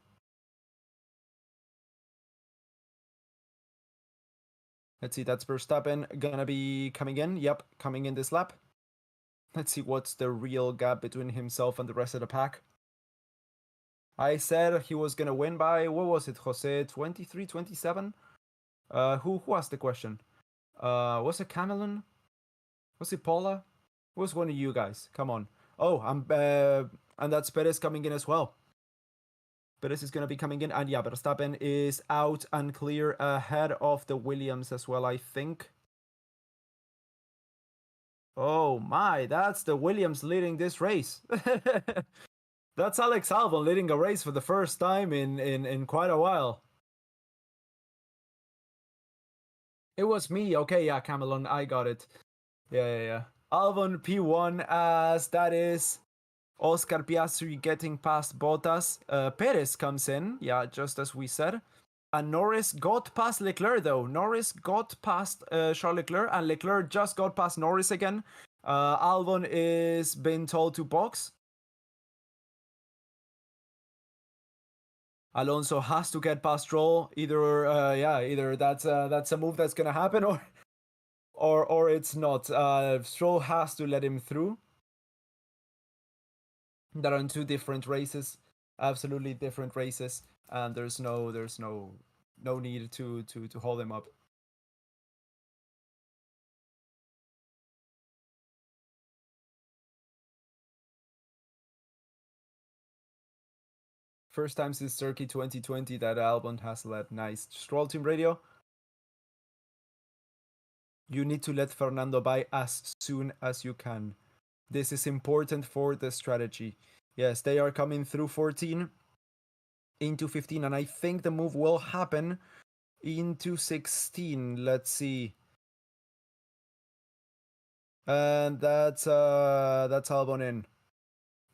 A: Let's see, that's Verstappen gonna be coming in. Yep, coming in this lap. Let's see what's the real gap between himself and the rest of the pack. I said he was gonna win by, what was it, Jose? 23, 27? Who asked the question? Was it Cameron? Was it Paula? It was one of you guys. Come on. Oh, and that's Perez coming in as well. Perez is gonna be coming in, and yeah, Verstappen is out and clear ahead of the Williams as well, I think. Oh my, that's the Williams leading this race. That's Alex Albon leading a race for the first time in quite a while. It was me. Okay, yeah, Camelon, I got it. Yeah. Albon P1, as that is Oscar Piastri getting past Bottas. Perez comes in, yeah, just as we said. And Norris got past Leclerc though. Norris got past Charles Leclerc, and Leclerc just got past Norris again. Albon is being told to box. Alonso has to get past Stroll. Either that's a move that's gonna happen, or it's not. Stroll has to let him through. That are in two different races, absolutely different races, and there's no need to hold them up. First time since Turkey 2020 that Albon has led. Nice. Stroll team radio. You need to let Fernando by as soon as you can. This is important for the strategy. Yes, they are coming through 14 into 15, and I think the move will happen into 16. Let's see. And that's Albon in.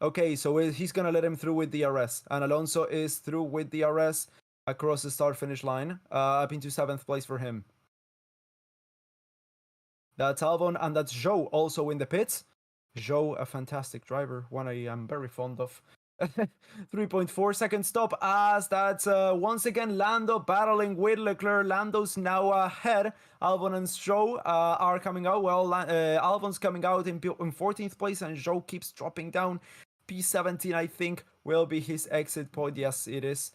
A: Okay, so he's gonna let him through with DRS, and Alonso is through with DRS across the start-finish line, up into 7th place for him. That's Albon, and that's Zhou also in the pits. Zhou, a fantastic driver, one I am very fond of. 3.4 second stop as that's once again Lando battling with Leclerc. Lando's now ahead. Albon and Zhou are coming out. Well, Albon's coming out in 14th place, and Zhou keeps dropping down. P17, I think, will be his exit point. Yes, it is.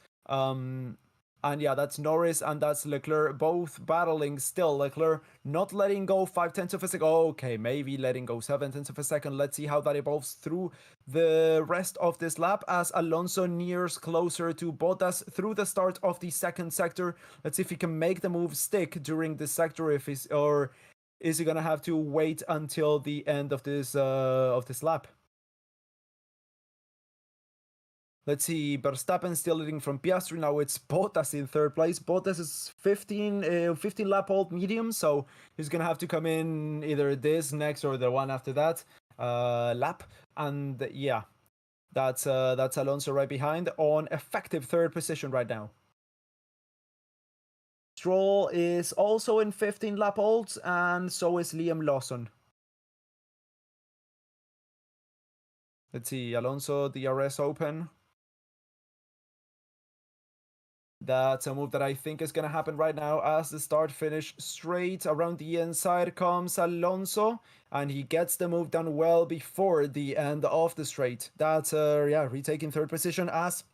A: And yeah, that's Norris and that's Leclerc, both battling still. Leclerc not letting go 5/10 of a second. Okay, maybe letting go 7/10 of a second. Let's see how that evolves through the rest of this lap as Alonso nears closer to Bottas through the start of the second sector. Let's see if he can make the move stick during this sector, or is he gonna have to wait until the end of this lap? Let's see, Verstappen still leading from Piastri. Now it's Bottas in 3rd place. Bottas is 15 lap old medium, so he's going to have to come in either this next or the one after that lap. And yeah, that's Alonso right behind on effective 3rd position right now. Stroll is also in 15 lap olds, and so is Liam Lawson. Let's see, Alonso, DRS open. That's a move that I think is going to happen right now as the start finish straight around the inside comes Alonso, and he gets the move done well before the end of the straight. That's retaking 3rd position as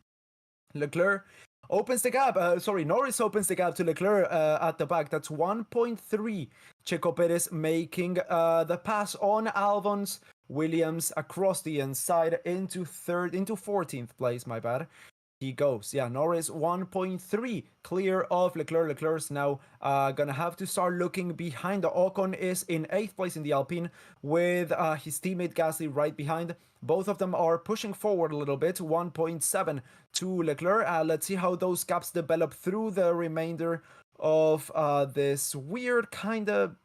A: Leclerc opens the gap. Norris opens the gap to Leclerc at the back. That's 1.3. Checo Perez making the pass on Albon's Williams across the inside into 14th place, my bad. He goes. Yeah, Norris 1.3 clear of Leclerc. Leclerc's now gonna have to start looking behind. Ocon is in 8th place in the Alpine with his teammate Gasly right behind. Both of them are pushing forward a little bit. 1.7 to Leclerc. Let's see how those gaps develop through the remainder of this weird kind of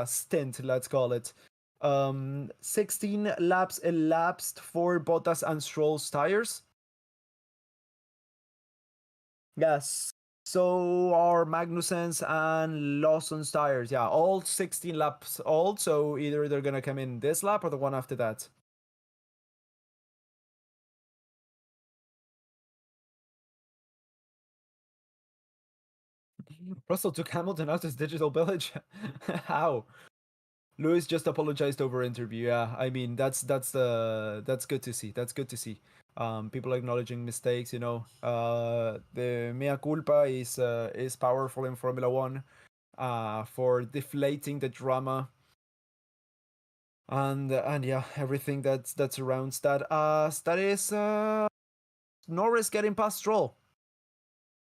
A: stint, let's call it. 16 laps elapsed for Bottas and Stroll's tires. Yes. So are Magnussen's and Lawson's tires. Yeah, all 16 laps old. So either they're going to come in this lap or the one after that. Russell took Hamilton out his digital village. How? Lewis just apologized over interview. Yeah, I mean that's good to see. That's good to see. People acknowledging mistakes. The mea culpa is powerful in Formula One. For deflating the drama. And yeah, everything that surrounds that. That is Norris getting past Stroll.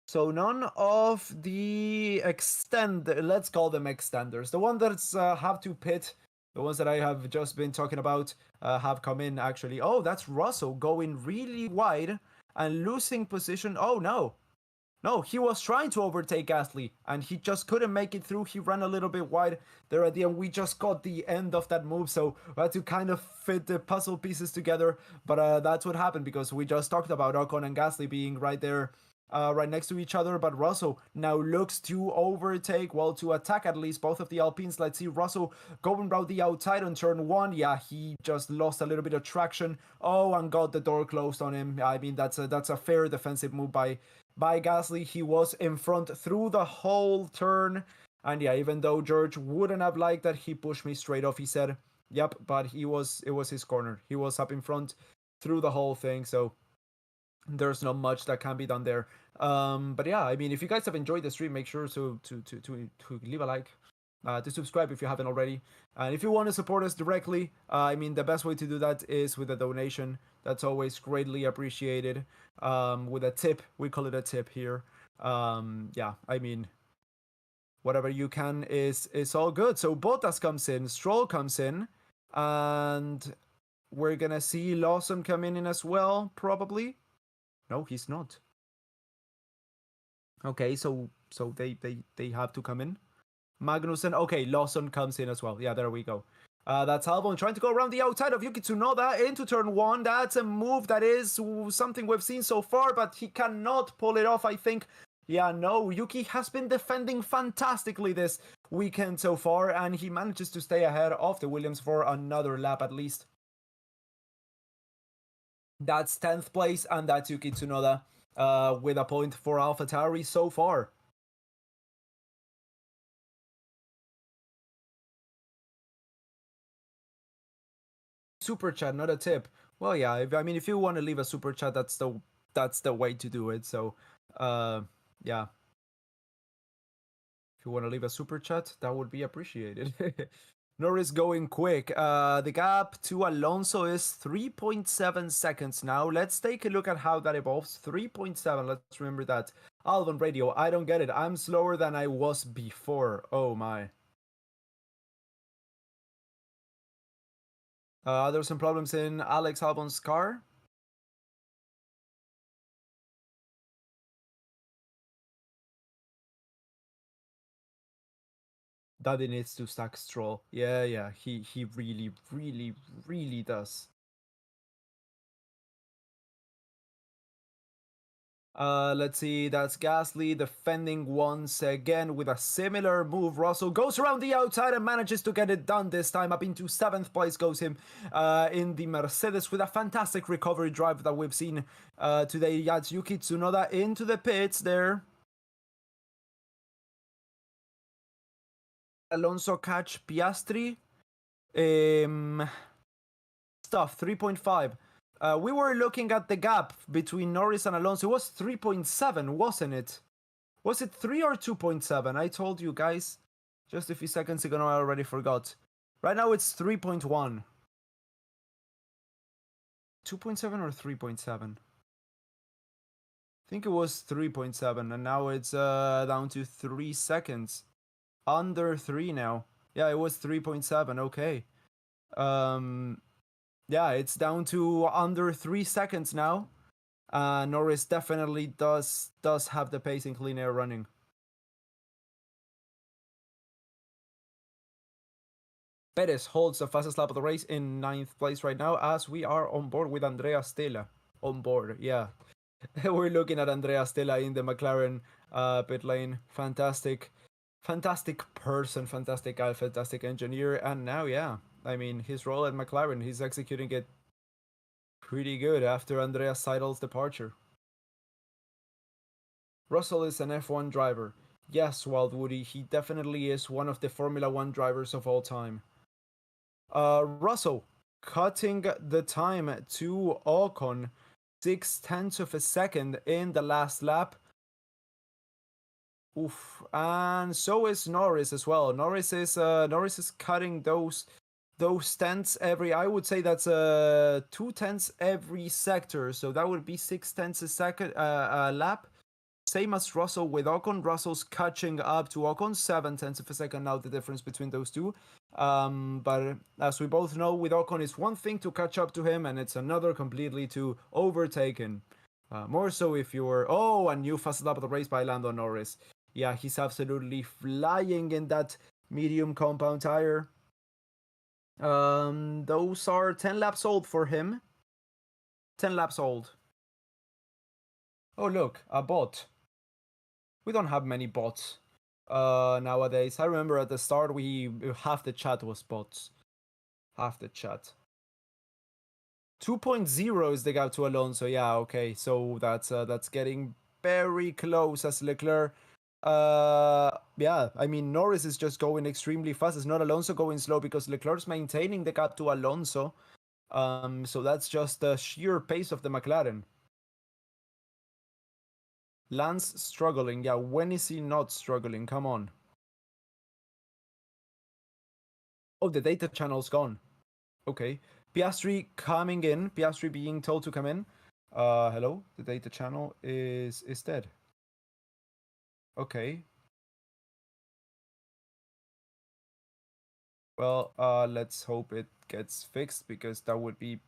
A: So none of the let's call them extenders, the ones that have to pit, the ones that I have just been talking about, have come in actually. Oh, that's Russell going really wide and losing position. Oh no, he was trying to overtake Gasly and he just couldn't make it through. He ran a little bit wide there at the end. We just got the end of that move, so we had to kind of fit the puzzle pieces together. But that's what happened because we just talked about Ocon and Gasly being right there, right next to each other. But Russell now looks to overtake, to attack at least both of the Alpines. Let's see Russell going around the outside on turn 1. Yeah, he just lost a little bit of traction. Oh, and got the door closed on him. I mean, that's a fair defensive move by Gasly. He was in front through the whole turn. And yeah, even though George wouldn't have liked that, he pushed me straight off. He said, yep, but it was his corner. He was up in front through the whole thing. So there's not much that can be done there. But yeah, I mean, if you guys have enjoyed the stream, make sure to leave a like, to subscribe if you haven't already. And if you want to support us directly, I mean, the best way to do that is with a donation That's always greatly appreciated. With a tip, we call it a tip here. Yeah, I mean, whatever you can is all good. So Bottas comes in, Stroll comes in, and we're gonna see Lawson coming in as well, probably. No, he's not. Okay, so they have to come in. Magnussen. Okay, Lawson comes in as well. Yeah, there we go. That's Albon trying to go around the outside of Yuki Tsunoda into turn one. That's a move that is something we've seen so far, but he cannot pull it off, I think. Yeah, no, Yuki has been defending fantastically this weekend so far, and he manages to stay ahead of the Williams for another lap at least. That's 10th place, and that's Yuki Tsunoda with a point for AlphaTauri so far. Super chat, not a tip. Well, yeah, I mean, if you want to leave a super chat, that's the way to do it. So, yeah, if you want to leave a super chat, that would be appreciated. Norris going quick. The gap to Alonso is 3.7 seconds now. Let's take a look at how that evolves. 3.7, let's remember that. Albon Radio, I don't get it. I'm slower than I was before. Oh my. There's some problems in Alex Albon's car. Daddy needs to stack Stroll. Yeah, he really does. Let's see, that's Gasly defending once again with a similar move. Russell goes around the outside and manages to get it done this time. Up into 7th place goes him in the Mercedes with a fantastic recovery drive that we've seen today. That's Yuki Tsunoda into the pits there. Alonso catch Piastri. Stuff 3.5. We were looking at the gap between Norris and Alonso. It was 3.7, wasn't it? Was it 3 or 2.7? I told you guys just a few seconds ago. I already forgot. Right now it's 3.1. 2.7 or 3.7? I think it was 3.7, and now it's down to 3 seconds. Under 3 now. Yeah, it was 3.7. Okay. Yeah, it's down to under 3 seconds now. Norris definitely does have the pace in clean air running. Perez holds the fastest lap of the race in 9th place right now, as we are on board with Andrea Stella. On board, yeah. We're looking at Andrea Stella in the McLaren pit lane. Fantastic person, fantastic guy, fantastic engineer. And now, yeah, I mean, his role at McLaren, he's executing it pretty good after Andrea Seidel's departure. Russell is an F1 driver. Yes, Wildwoody, he definitely is one of the Formula 1 drivers of all time. Russell cutting the time to Ocon 0.6 of a second in the last lap. Oof, and so is Norris as well. Norris is cutting those tenths every. I would say that's 2 tenths every sector. So that would be 0.6 a second lap. Same as Russell with Ocon. Russell's catching up to Ocon 0.7 of a second now. The difference between those two. But as we both know, with Ocon, it's one thing to catch up to him, and it's another completely to overtake him. More so if you were a new fast lap of the race by Lando Norris. Yeah, he's absolutely flying in that medium compound tire. Those are 10 laps old for him. 10 laps old. Oh look, a bot. We don't have many bots nowadays. I remember at the start half the chat was bots. Half the chat. 2.0 is the gap to Alonso. Yeah, okay. So that's getting very close as Leclerc. Yeah, I mean, Norris is just going extremely fast. It's not Alonso going slow because Leclerc's maintaining the gap to Alonso. So that's just the sheer pace of the McLaren. Lance struggling. Yeah, when is he not struggling? Come on. Oh, the data channel's gone. Okay. Piastri coming in. Piastri being told to come in. Hello, the data channel is dead. Okay. Well, let's hope it gets fixed, because that would be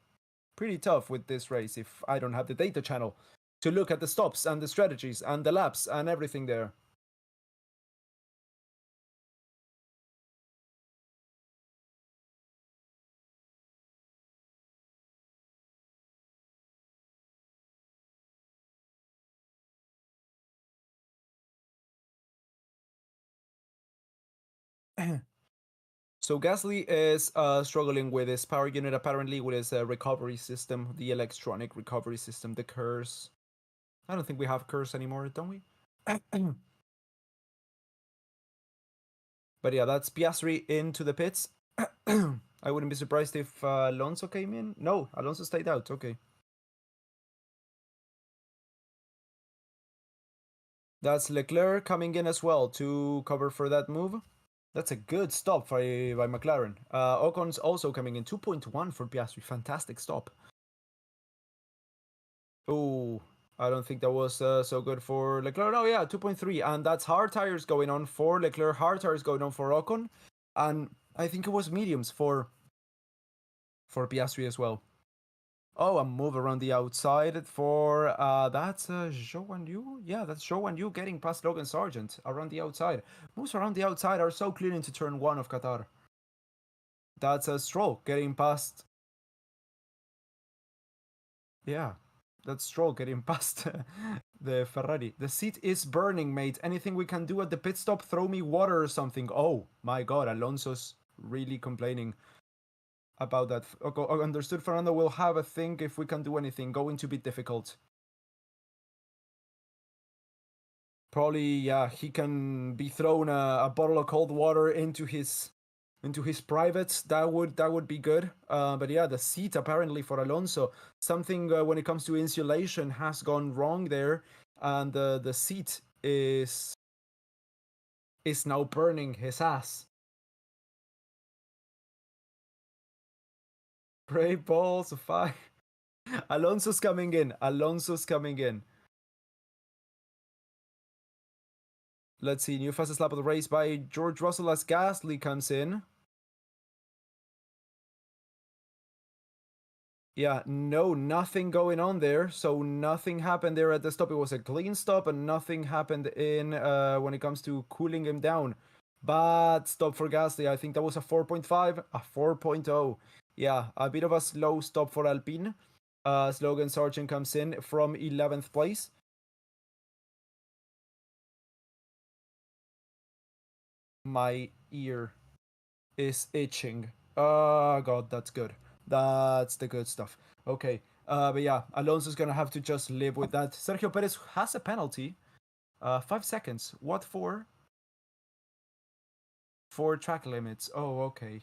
A: pretty tough with this race if I don't have the data channel to look at the stops and the strategies and the laps and everything there. So Gasly is struggling with his power unit, apparently, with his recovery system, the electronic recovery system, the curse. I don't think we have curse anymore, don't we? But yeah, that's Piastri into the pits. I wouldn't be surprised if Alonso came in. No, Alonso stayed out. Okay. That's Leclerc coming in as well to cover for that move. That's a good stop by McLaren. Ocon's also coming in. 2.1 for Piastri. Fantastic stop. Oh, I don't think that was so good for Leclerc. Oh, yeah, 2.3. And that's hard tires going on for Leclerc. Hard tires going on for Ocon. And I think it was mediums for Piastri as well. Oh, a move around the outside for that's Zhou and Yu. Yeah, that's Zhou and Yu getting past Logan Sargeant around the outside. Moves around the outside are so clear into turn 1 of Qatar. That's a Stroll getting past. Yeah, that's Stroll getting past the Ferrari. The seat is burning, mate. Anything we can do at the pit stop? Throw me water or something. Oh my God, Alonso's really complaining about that. Okay, understood. Fernando will have a think if we can do anything. Going to be difficult. Probably, yeah, he can be thrown a bottle of cold water into his privates. That would be good. But yeah, the seat apparently for Alonso, something when it comes to insulation has gone wrong there, and the seat is now burning his ass. Great balls of fire. Alonso's coming in. Alonso's coming in. Let's see, new fastest lap of the race by George Russell as Gasly comes in. Yeah, no, nothing going on there. So nothing happened there at the stop. It was a clean stop, and nothing happened in when it comes to cooling him down. Bad stop for Gasly. I think that was a 4.5, a 4.0. Yeah, a bit of a slow stop for Alpine. Logan Sargeant comes in from 11th place. My ear is itching. Oh God, that's good. That's the good stuff. Okay. But yeah, Alonso's gonna have to just live with that. Sergio Perez has a penalty. 5 seconds. What for? For track limits. Oh, okay.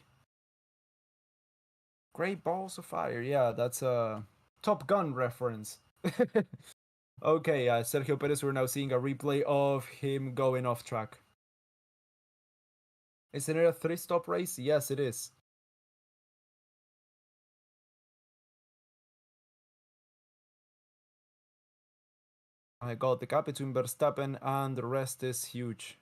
A: Great balls of fire. Yeah, that's a Top Gun reference. Okay, Sergio Perez, we're now seeing a replay of him going off track. Isn't it a 3-stop race? Yes, it is. My God, the gap between Verstappen and the rest is huge.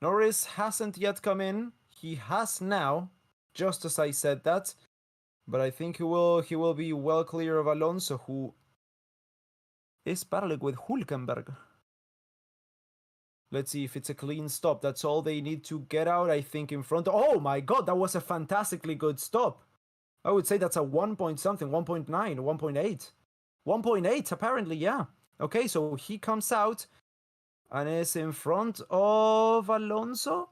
A: Norris hasn't yet come in. He has now, just as I said that. But I think he will be well clear of Alonso, who is battling with Hülkenberg. Let's see if it's a clean stop. That's all they need to get out, I think, in front. Oh my God, that was a fantastically good stop. I would say that's a 1 point something, 1.9, 1.8. 1.8, apparently, yeah. Okay, so he comes out and is in front of Alonso.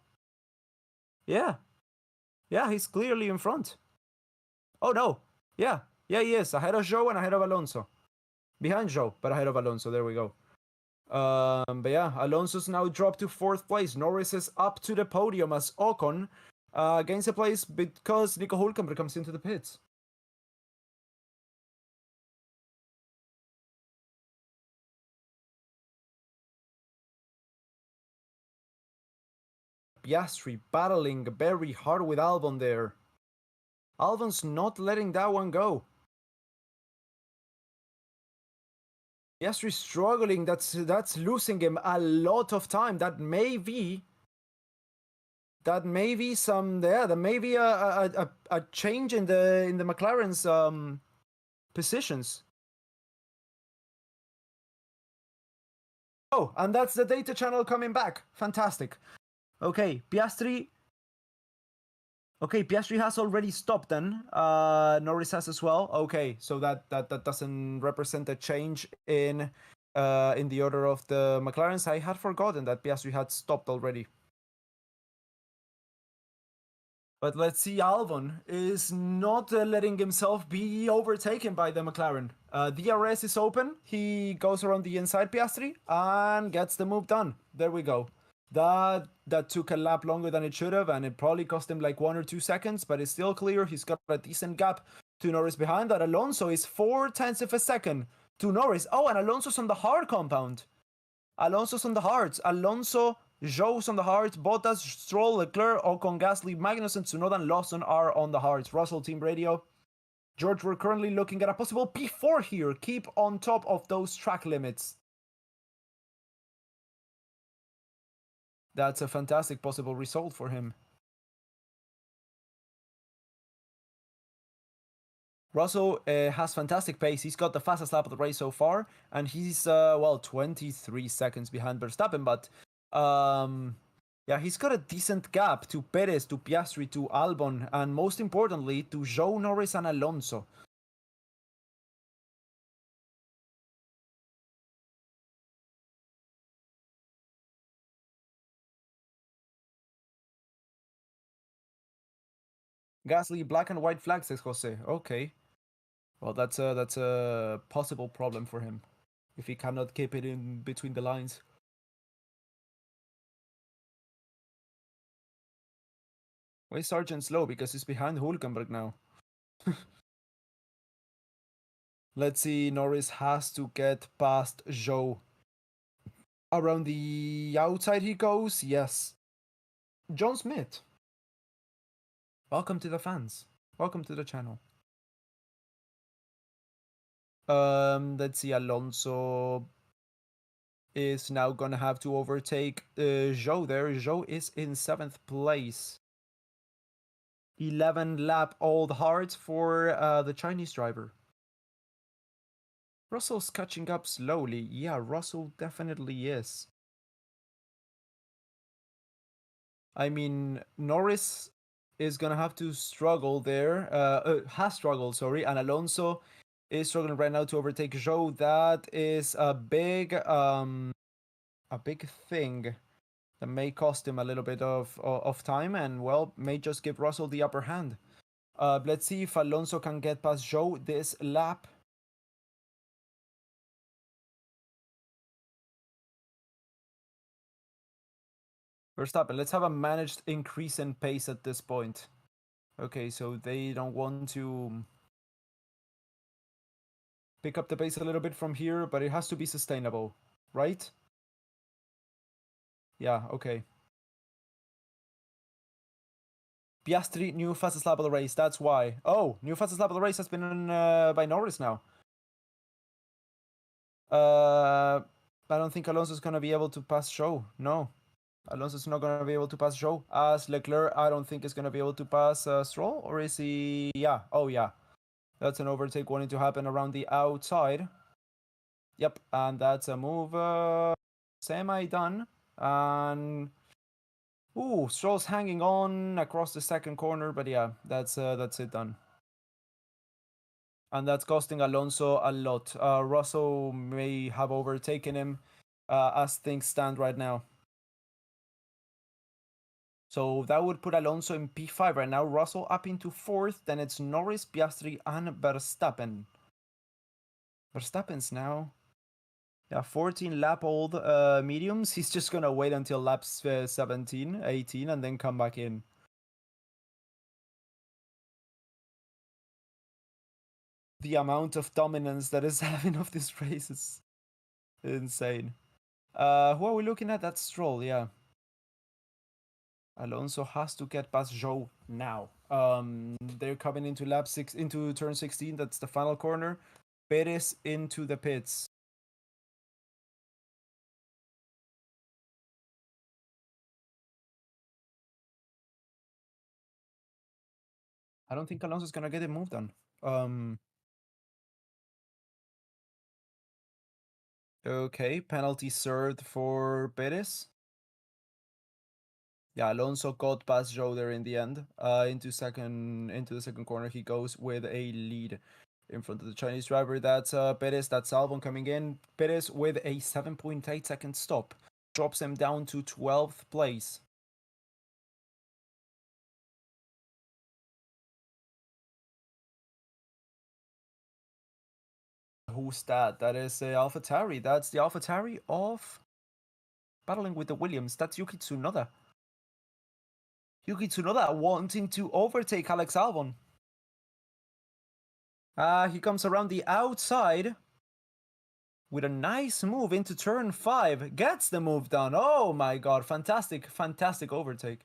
A: Yeah. Yeah, he's clearly in front. Oh no. Yeah. Yeah, he is. Ahead of Zhou and ahead of Alonso. Behind Zhou, but ahead of Alonso. There we go. But yeah, Alonso's now dropped to 4th place. Norris is up to the podium as Ocon gains a place because Nico Hülkenberg comes into the pits. Piastri battling very hard with Albon there. Albon's not letting that one go. Piastri struggling. That's losing him a lot of time. That may be some that may be a change in the McLaren's positions. Oh, and that's the data channel coming back. Fantastic. Okay, Piastri. Okay, Piastri has already stopped then. Norris has as well. Okay, so that doesn't represent a change in the order of the McLarens. I had forgotten that Piastri had stopped already. But let's see, Albon is not letting himself be overtaken by the McLaren. DRS is open. He goes around the inside Piastri and gets the move done. There we go. That took a lap longer than it should have, and it probably cost him like 1 or 2 seconds, but it's still clear. He's got a decent gap to Norris behind that. Alonso is 4/10 of a second to Norris. Oh, and Alonso's on the hard compound. Alonso's on the hards. Alonso, Zhou's on the hards. Bottas, Stroll, Leclerc, Ocon, Gasly, Magnussen, Tsunoda, and Lawson are on the hards. Russell Team Radio. George, we're currently looking at a possible P4 here. Keep on top of those track limits. That's a fantastic possible result for him. Russell has fantastic pace. He's got the fastest lap of the race so far, and he's 23 seconds behind Verstappen. But yeah, he's got a decent gap to Perez, to Piastri, to Albon, and most importantly to Zhou, Norris, and Alonso. Gasly, black and white flag, says Jose. Okay, well that's a possible problem for him if he cannot keep it in between the lines. Why is Sargeant slow? Because he's behind Hülkenberg now. Let's see, Norris has to get past Zhou. Around the outside he goes, yes. John Smith. Welcome to the fans. Welcome to the channel. Let's see, Alonso is now gonna have to overtake Zhou there. Zhou is in 7th place. 11 lap old hard for the Chinese driver. Russell's catching up slowly. Yeah, Russell definitely is. I mean, Norris is gonna have to struggle there. Has struggled, sorry, and Alonso is struggling right now to overtake Zhou. That is a big thing that may cost him a little bit of time, and well, may just give Russell the upper hand. Let's see if Alonso can get past Zhou this lap. Verstappen, let's have a managed increase in pace at this point. Okay, so they don't want to pick up the pace a little bit from here, but it has to be sustainable, right? Yeah, okay. Piastri, new fastest lap of the race, that's why. Oh, new fastest lap of the race has been by Norris now. I don't think Alonso's going to be able to pass Zhou. No. Alonso's not going to be able to pass Zhou. As Leclerc, I don't think is going to be able to pass Stroll. Or is he? Yeah. Oh, yeah. That's an overtake wanting to happen around the outside. Yep. And that's a move semi-done. And... ooh, Stroll's hanging on across the second corner. But yeah, that's it done. And that's costing Alonso a lot. Russell may have overtaken him as things stand right now. So that would put Alonso in P5 right now. Russell up into 4th. Then it's Norris, Piastri, and Verstappen. Verstappen's now... yeah, 14 lap old mediums. He's just going to wait until laps 17, 18, and then come back in. The amount of dominance that is having of this race is insane. Who are we looking at? That's Stroll, yeah. Alonso has to get past Zhou now. They're coming into into turn 16. That's the final corner. Perez into the pits. I don't think Alonso's gonna get it moved on. Okay, penalty served for Perez. Yeah, Alonso got past Joe there in the end. Into the second corner, he goes with a lead in front of the Chinese driver. That's Perez. That's Albon coming in. Perez with a 7.8 second stop drops him down to 12th place. Who's that? That is AlphaTauri. That's the AlphaTauri of battling with the Williams. That's Yuki Tsunoda. Yuki Tsunoda wanting to overtake Alex Albon. He comes around the outside with a nice move into turn 5. Gets the move done. Oh my god, fantastic, fantastic overtake.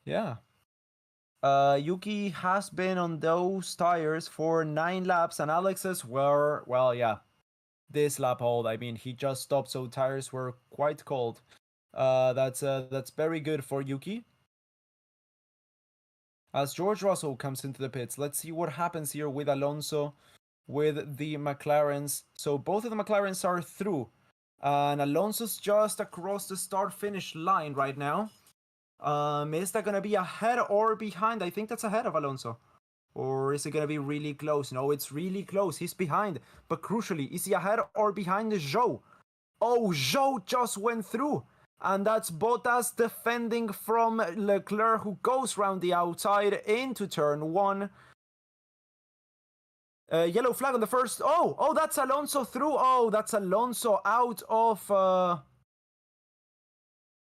A: Yeah. Yuki has been on those tires for 9 laps, and Alex's were, well, yeah, this lap hold. I mean, he just stopped, so tires were quite cold. That's very good for Yuki. As George Russell comes into the pits, let's see what happens here with Alonso, with the McLarens. So both of the McLarens are through, and Alonso's just across the start-finish line right now. Is that gonna be ahead or behind? I think that's ahead of Alonso. Or is it gonna be really close? No, it's really close. He's behind. But crucially, is he ahead or behind Zhou? Oh, Zhou just went through. And that's Bottas defending from Leclerc, who goes round the outside into turn 1. Yellow flag on the first. Oh, that's Alonso through. Oh, that's Alonso out of.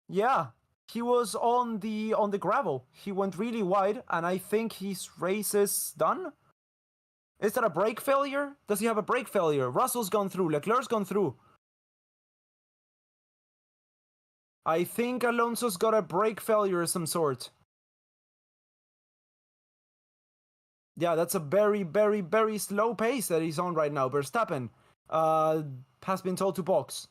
A: Yeah, he was on the gravel. He went really wide, and I think his race is done. Is that a brake failure? Does he have a brake failure? Russell's gone through. Leclerc's gone through. I think Alonso's got a brake failure of some sort. Yeah, that's a very, very, very slow pace that he's on right now. Verstappen has been told to box.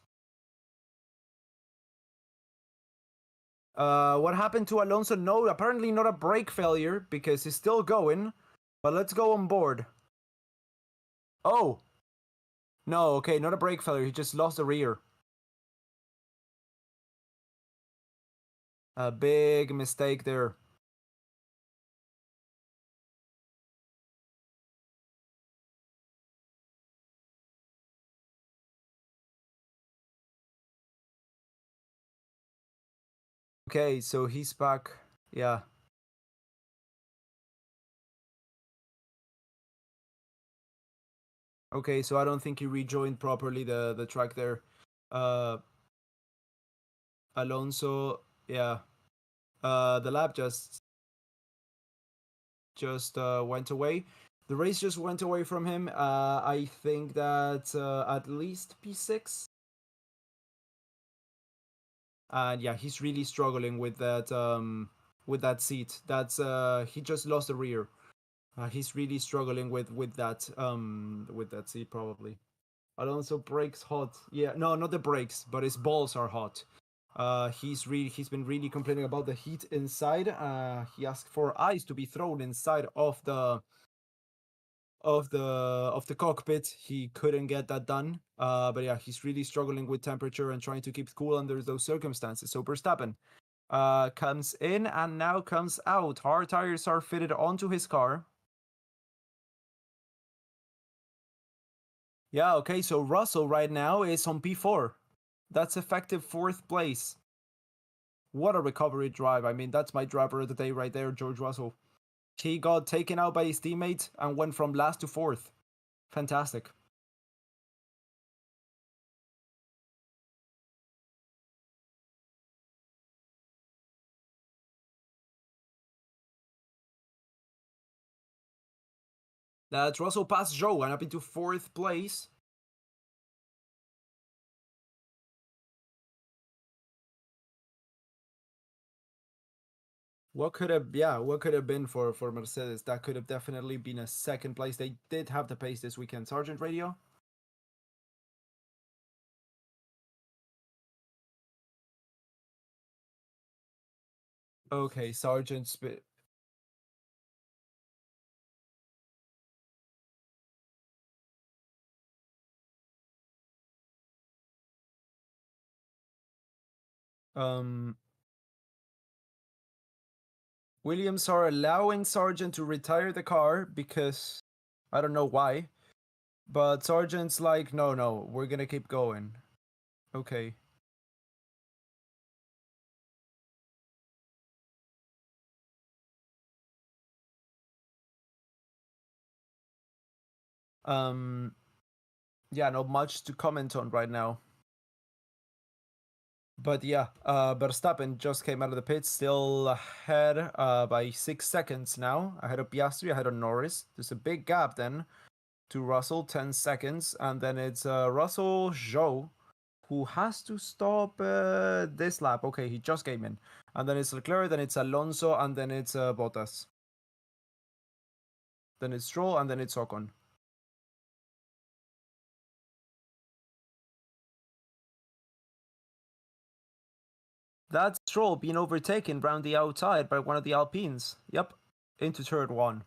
A: What happened to Alonso? No, apparently not a brake failure because he's still going. But let's go on board. Oh. No, okay, not a brake failure. He just lost the rear. A big mistake there. Okay, so he's back. Yeah. Okay, so I don't think he rejoined properly the track there. Alonso, yeah. The lap just went away. The race just went away from him. I think that at least P6. And yeah, he's really struggling with that seat. That's he just lost the rear. He's really struggling with that seat probably. Alonso brakes hot. Yeah, no, not the brakes, but his balls are hot. He's been really complaining about the heat inside. He asked for ice to be thrown inside of the cockpit. He couldn't get that done. But yeah, he's really struggling with temperature and trying to keep cool under those circumstances. So Verstappen comes in and now comes out. Hard tires are fitted onto his car. Yeah, okay, so Russell right now is on P4. That's effective 4th place. What a recovery drive. I mean, that's my driver of the day right there, George Russell. He got taken out by his teammate and went from last to 4th. Fantastic. That's Russell past Joe and up into 4th place. what could have been for Mercedes? That could have definitely been a second place. They did have the pace this weekend. Sargeant radio. Okay, Sargent's bit. Um, Williams are allowing Sargent to retire the car because I don't know why, but Sargent's like, no, no, we're gonna keep going. Okay. Um, yeah, not much to comment on right now. But yeah, Verstappen just came out of the pit, still ahead by 6 seconds now, ahead of Piastri, ahead of Norris. There's a big gap then to Russell, 10 seconds, and then it's Russell Zhou who has to stop this lap. Okay, he just came in. And then it's Leclerc, then it's Alonso, and then it's Bottas. Then it's Stroll, and then it's Ocon. That's Stroll being overtaken round the outside by one of the Alpines. Yep, into turn one.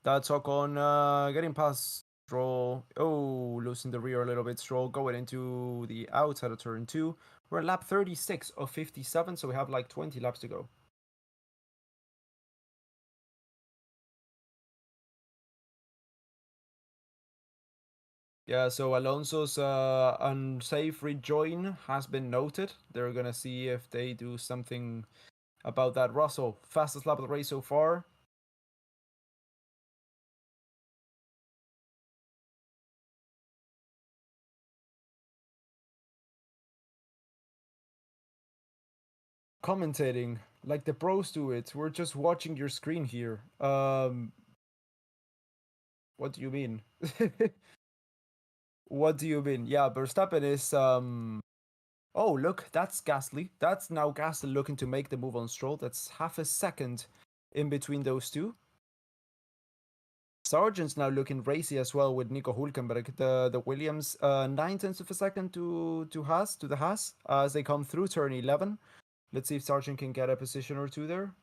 A: That's Ocon getting past Stroll. Oh, losing the rear a little bit. Stroll going into the outside of turn two. We're at lap 36 of 57, so we have like 20 laps to go. Yeah, so Alonso's unsafe rejoin has been noted. They're gonna see if they do something about that. Russell, fastest lap of the race so far. Commentating like the pros do it. We're just watching your screen here. What do you mean? What do you mean? Yeah, Verstappen is Oh, look, that's Gasly. That's now Gasly looking to make the move on Stroll. That's half a second in between those two. Sargent's now looking racy as well with Nico Hulkenberg. The Williams 9 tenths of a second to the Haas as they come through turn 11. Let's see if Sargent can get a position or two there.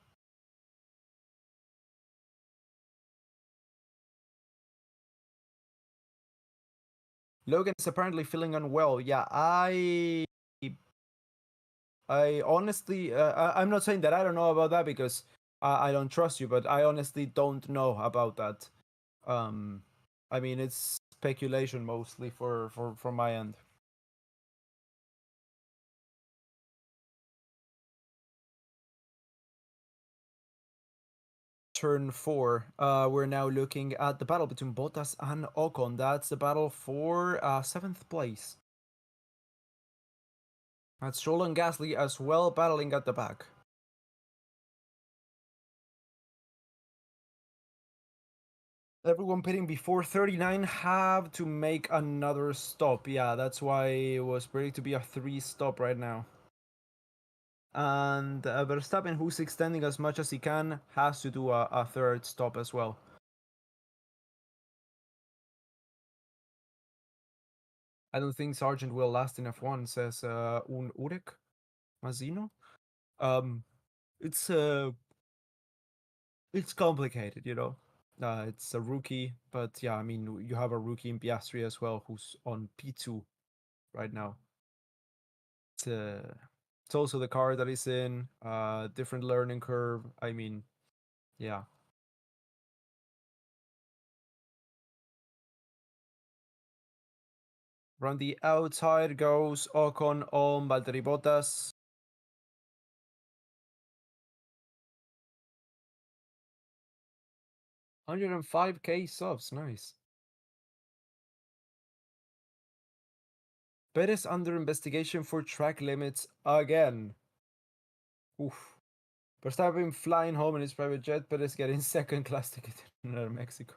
A: Logan is apparently feeling unwell. Yeah, I honestly I'm not saying that I don't know about that because I don't trust you, but I honestly don't know about that. Um, I mean it's speculation mostly for from my end. Turn four. We're now looking at the battle between Bottas and Ocon. That's the battle for seventh place. That's Stroll and Gasly as well battling at the back. Everyone pitting before 39 have to make another stop. Yeah, that's why it was predicted to be a three stop right now. And Verstappen, who's extending as much as he can, has to do a third stop as well. I don't think Sargent will last in F1, says Un Urek Mazino. Um, it's it's complicated, you know. It's a rookie, but yeah, I mean, you have a rookie in Piastri as well, who's on P2 right now. It's, it's also the car that he's in. Different learning curve. I mean, yeah. Around the outside goes Ocon on Valtteri Bottas. 105k subs, nice. Perez under investigation for track limits again. Oof. Verstappen flying home in his private jet, Perez getting second class ticket in Mexico.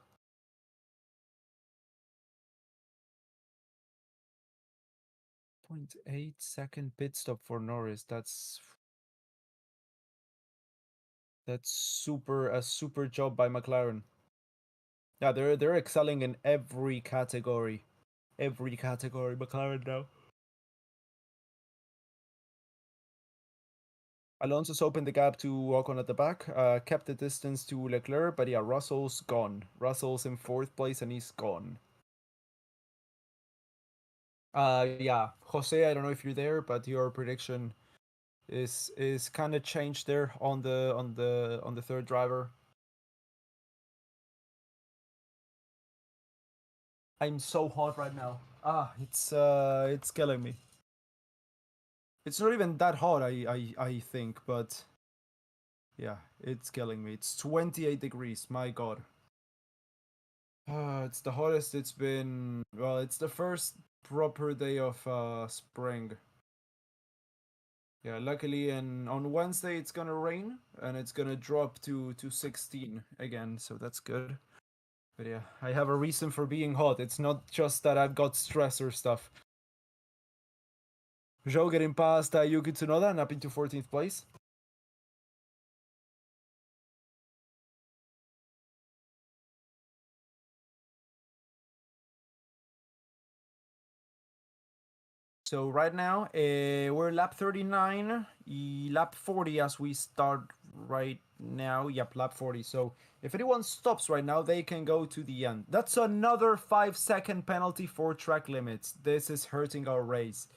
A: 0.8 second pit stop for Norris. That's That's a super job by McLaren. Yeah, they're excelling in every category. Every category, McLaren now. Alonso's opened the gap to Ocon at the back, kept the distance to Leclerc, but yeah, Russell's gone. Russell's in fourth place and he's gone. Yeah, Jose, I don't know if you're there, but your prediction is kind of changed there on the third driver. I'm so hot right now. It's killing me. It's not even that hot, I think, but yeah, it's killing me. It's 28 degrees. My God. It's the hottest it's been. Well, it's the first proper day of spring. Yeah, luckily, and on Wednesday it's gonna rain and it's gonna drop to 16 again, so that's good. But yeah, I have a reason for being hot. It's not just that I've got stress or stuff. Joe getting past Yuki Tsunoda and up into 14th place. So right now, we're lap 39, lap 40 as we start right now. Yep, lap 40. So if anyone stops right now, they can go to the end. That's another 5-second penalty for track limits. This is hurting our race.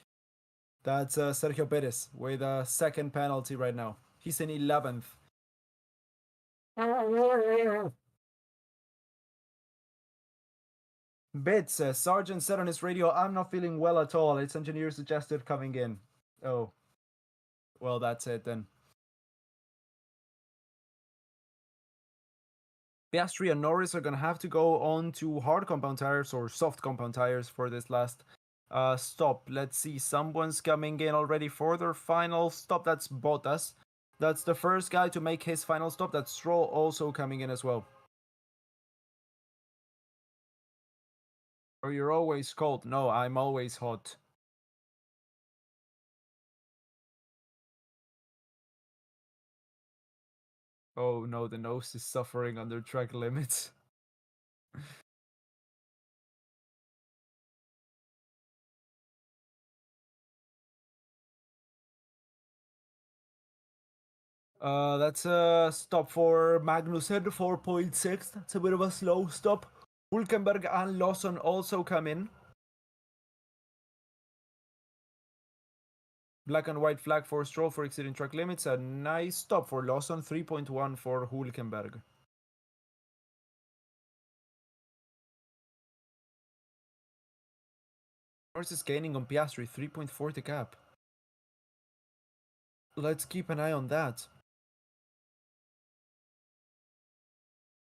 A: That's Sergio Perez with a second penalty right now. He's in 11th. Bits, Sargeant said on his radio, I'm not feeling well at all. Its engineer suggested coming in. Oh, well, that's it then. Piastri and Norris are going to have to go on to hard compound tires or soft compound tires for this last stop. Let's see, someone's coming in already for their final stop. That's Bottas. That's the first guy to make his final stop. That's Stroll also coming in as well. Or you're always cold. No, I'm always hot. Oh no, the nose is suffering under track limits. That's a stop for Magnussen, 4.6. That's a bit of a slow stop. Hulkenberg and Lawson also come in. Black and white flag for Stroll for exceeding track limits. A nice stop for Lawson, 3.1 for Hulkenberg. Norris is gaining on Piastri, 3.4 the gap. Let's keep an eye on that.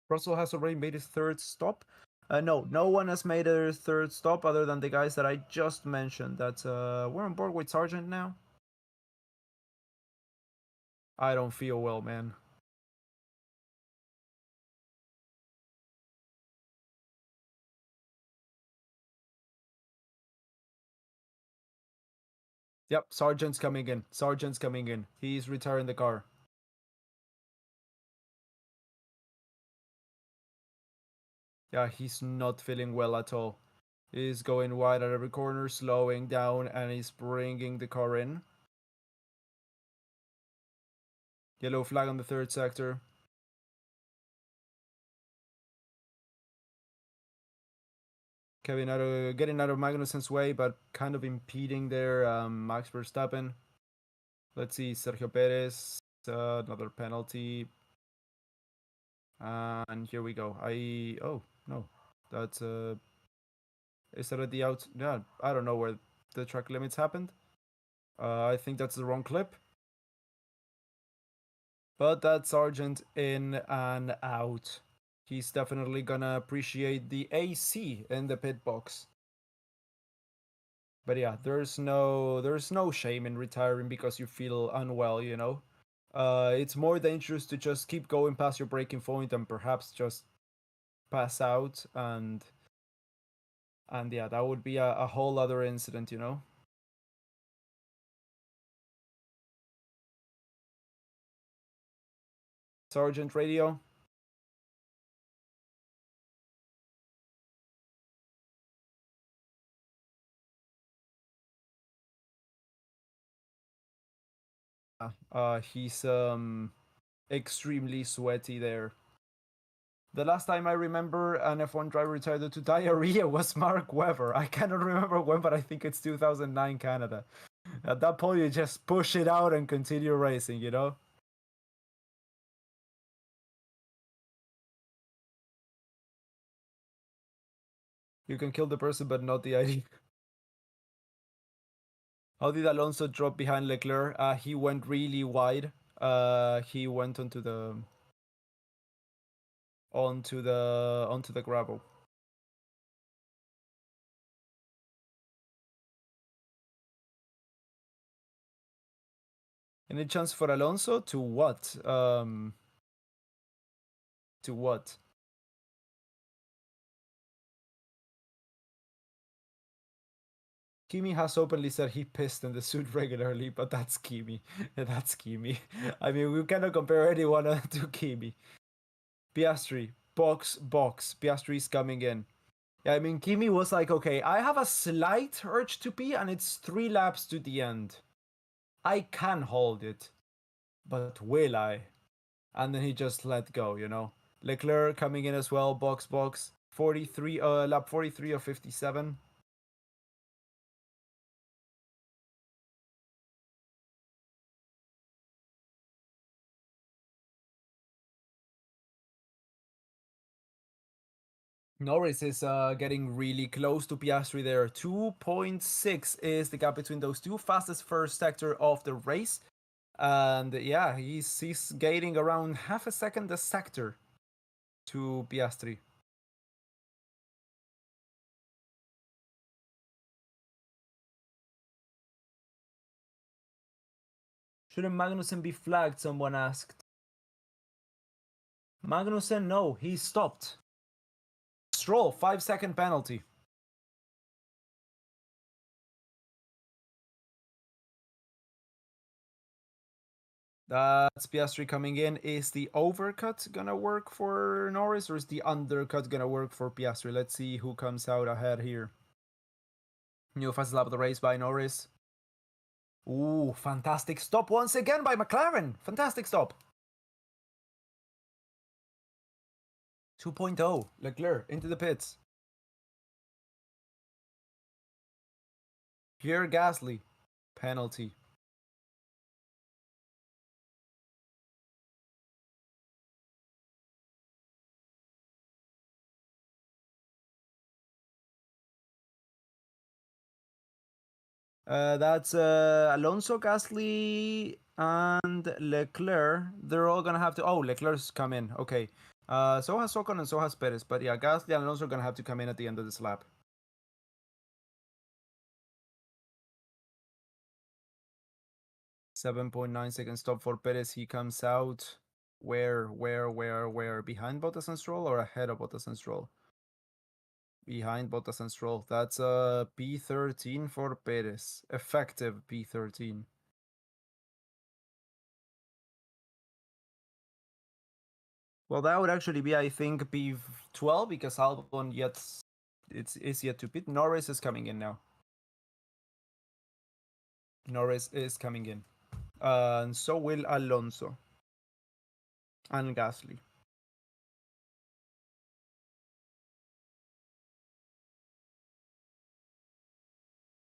A: Russell has already made his third stop. No one has made a third stop other than the guys that I just mentioned. That's we're on board with Sargeant now. I don't feel well, man. Yep, Sargeant's coming in. Sargeant's coming in. He's retiring the car. Yeah, he's not feeling well at all. He's going wide at every corner, slowing down, and he's bringing the car in. Yellow flag on the third sector. Getting out of Magnussen's way, but kind of impeding there. Max Verstappen. Let's see, Sergio Perez. Another penalty. And here we go. Oh no, that's is that at the out? Yeah, I don't know where the track limits happened. I think that's the wrong clip. But that's Sargeant in and out. He's definitely gonna appreciate the AC in the pit box. But yeah, there's no shame in retiring because you feel unwell, you know. It's more dangerous to just keep going past your breaking point and perhaps just pass out and yeah, that would be a whole other incident, you know. Sargeant radio. He's extremely sweaty there. The last time I remember an F1 driver retired due to diarrhea was Mark Webber. I cannot remember when, but I think it's 2009 Canada. At that point, you just push it out and continue racing, you know? You can kill the person, but not the idea. How did Alonso drop behind Leclerc? He went really wide. He went onto the gravel. Any chance for Alonso to what? To what? Kimi has openly said he pissed in the suit regularly, but that's Kimi. That's Kimi. I mean, we cannot compare anyone to Kimi. Piastri, box. Piastri's coming in. Yeah, I mean, Kimi was like, okay, I have a slight urge to pee, and it's 3 laps to the end. I can hold it, but will I? And then he just let go, you know. Leclerc coming in as well, box. 43, lap 43 of 57. Norris is getting really close to Piastri there. 2.6 is the gap between those two. Fastest first sector of the race. And yeah, he's gaining around half a second a sector to Piastri. Shouldn't Magnussen be flagged? Someone asked. Magnussen, no, he stopped. Stroll, 5-second penalty. That's Piastri coming in. Is the overcut gonna work for Norris, or is the undercut gonna work for Piastri? Let's see who comes out ahead here. New fastest lap of the race by Norris. Ooh, fantastic stop once again by McLaren. Fantastic stop. 2.0, Leclerc into the pits. Pierre Gasly, penalty. That's Alonso, Gasly, and Leclerc. They're all gonna have to. Oh, Leclerc's come in. Okay. So has Ocon and so has Perez. But yeah, Gasly and Alonso are gonna have to come in at the end of this lap. 7.9 second stop for Perez. He comes out. Where? Behind Bottas and Stroll or ahead of Bottas and Stroll? Behind Bottas and Stroll. That's a P13 for Perez. Effective P13. Well, that would actually be, I think, P12 because Albon is yet to pit. Norris is coming in now. Norris is coming in. And so will Alonso. And Gasly.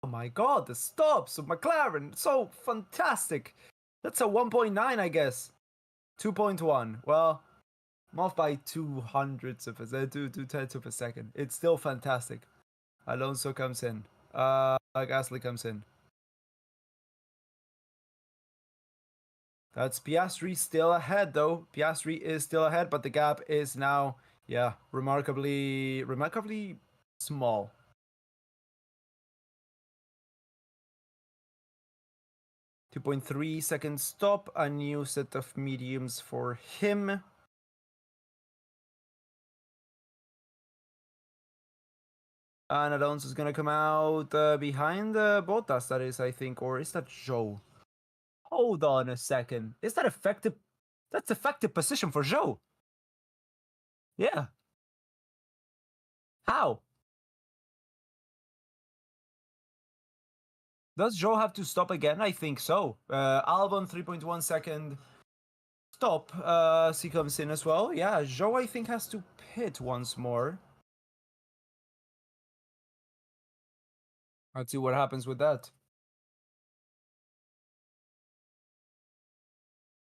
A: Oh my god, the stops of McLaren. So fantastic. That's a 1.9, I guess. 2.1. Well, I'm off by 200ths of a 2 tenths of a second. It's still fantastic. Alonso comes in. Gasly comes in. That's Piastri still ahead, though. Piastri is still ahead, but the gap is now, yeah, remarkably small. 2.3 second stop, a new set of mediums for him. And Alonso's gonna come out behind Bottas, that is, I think, or is that Joe? Hold on a second. Is that effective? That's effective position for Zhou. Yeah. How? Does Zhou have to stop again? I think so. Albon 3.1 second stop. He comes in as well. Yeah, Zhou I think has to pit once more. Let's see what happens with that.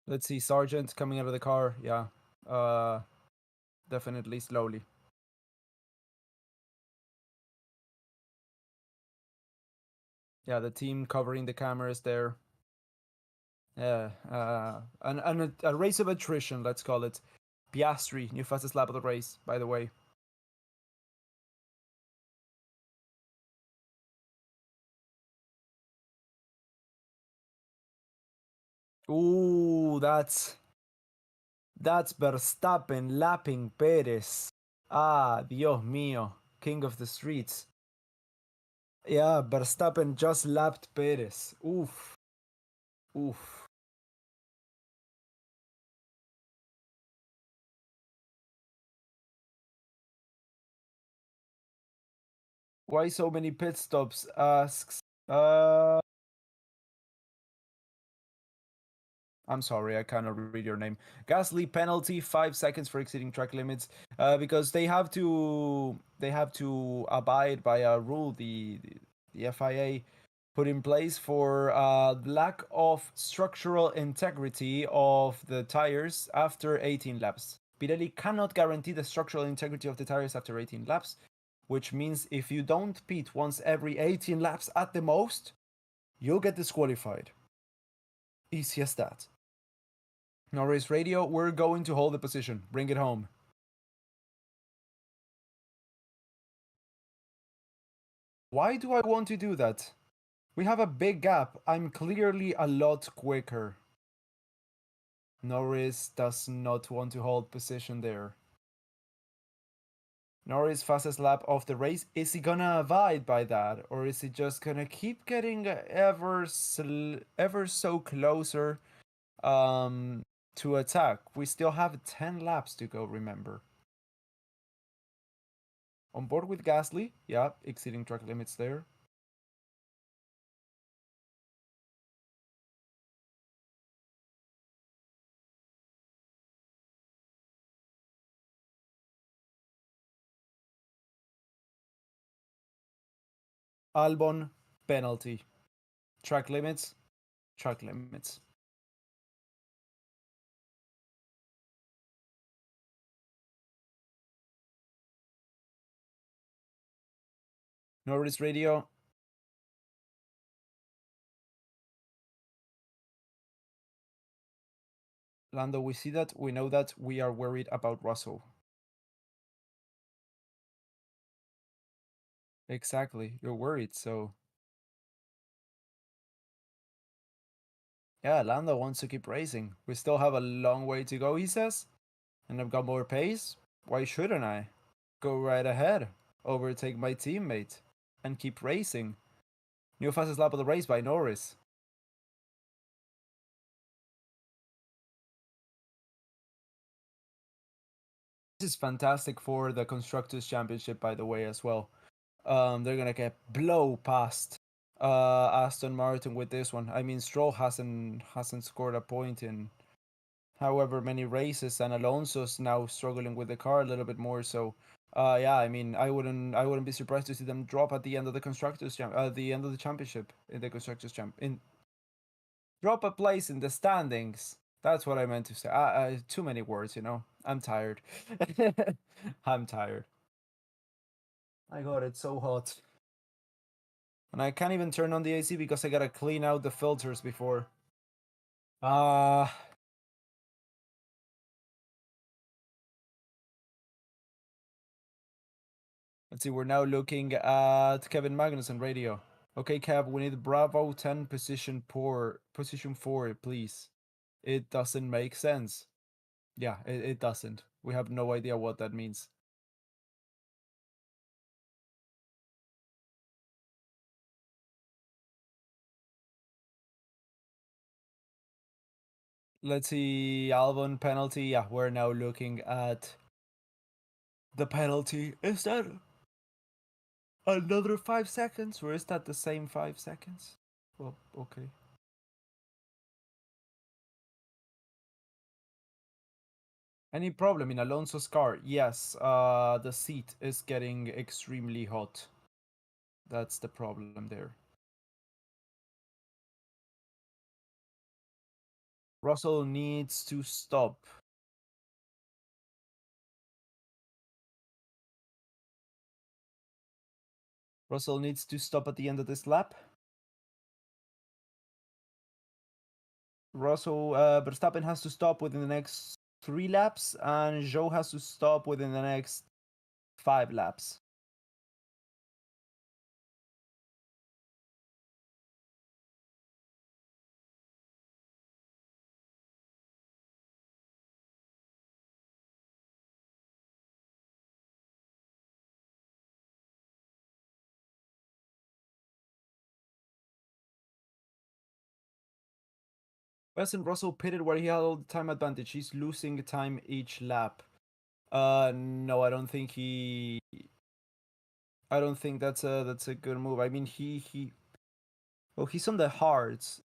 A: Let's see, Sargeant coming out of the car. Yeah, definitely slowly. Yeah, the team covering the cameras there. Yeah, and a race of attrition, let's call it. Piastri, new fastest lap of the race, by the way. Ooh, that's Verstappen lapping Perez. Ah, Dios mío, king of the streets. Yeah, Verstappen just lapped Perez. Oof, oof. Why so many pit stops? Asks. I'm sorry, I cannot read your name. Gasly penalty, 5 seconds for exceeding track limits. Because they have to abide by a rule the FIA put in place for lack of structural integrity of the tires after 18 laps. Pirelli cannot guarantee the structural integrity of the tires after 18 laps, which means if you don't pit once every 18 laps at the most, you'll get disqualified. Easy as that. Norris radio, we're going to hold the position. Bring it home. Why do I want to do that? We have a big gap. I'm clearly a lot quicker. Norris does not want to hold position there. Norris fastest lap of the race. Is he gonna abide by that, or is he just gonna keep getting ever so closer to attack? We still have 10 laps to go. Remember. On board with Gasly. Yeah, exceeding track limits there. Albon penalty. Track limits. Track limits. Norris radio. Lando, we see that. We know that. We are worried about Russell. Exactly. You're worried. So, yeah, Lando wants to keep racing. We still have a long way to go, he says. And I've got more pace. Why shouldn't I? Go right ahead. Overtake my teammate. And keep racing. New fastest lap of the race by Norris. This is fantastic for the Constructors' Championship, by the way, as well. They're gonna get blow past Aston Martin with this one. I mean, Stroll hasn't scored a point in however many races, and Alonso's now struggling with the car a little bit more. So, yeah, I mean, I wouldn't be surprised to see them drop at the end of the the end of the championship in the constructors champ in drop a place in the standings. That's what I meant to say. Too many words, you know. I'm tired. I'm tired. My God, it's so hot. And I can't even turn on the AC because I gotta clean out the filters before. Uh let's see, we're now looking at Kevin Magnussen radio. Okay, Kev, we need Bravo 10 position 4, please. It doesn't make sense. Yeah, it doesn't. We have no idea what that means. Let's see, Albon penalty. Yeah, we're now looking at the penalty. Is that another 5 seconds, or is that the same 5 seconds? Well, okay. Any problem in Alonso's car? Yes, the seat is getting extremely hot. That's the problem there. Russell needs to stop. Russell needs to stop at the end of this lap. Verstappen has to stop within the next 3 laps, and Zhou has to stop within the next 5 laps. Weston Russell pitted where he had all the time advantage. He's losing time each lap. No, I don't think he. I don't think that's a good move. I mean, well, he's on the hards.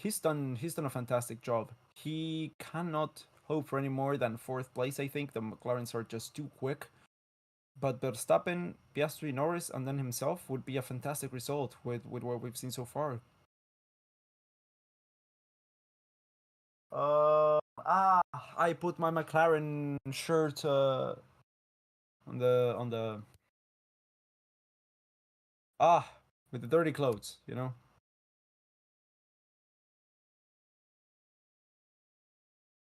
A: He's done a fantastic job. He cannot hope for any more than fourth place. I think the McLarens are just too quick. But Verstappen, Piastri, Norris, and then himself would be a fantastic result with what we've seen so far. I put my McLaren shirt on the with the dirty clothes, you know.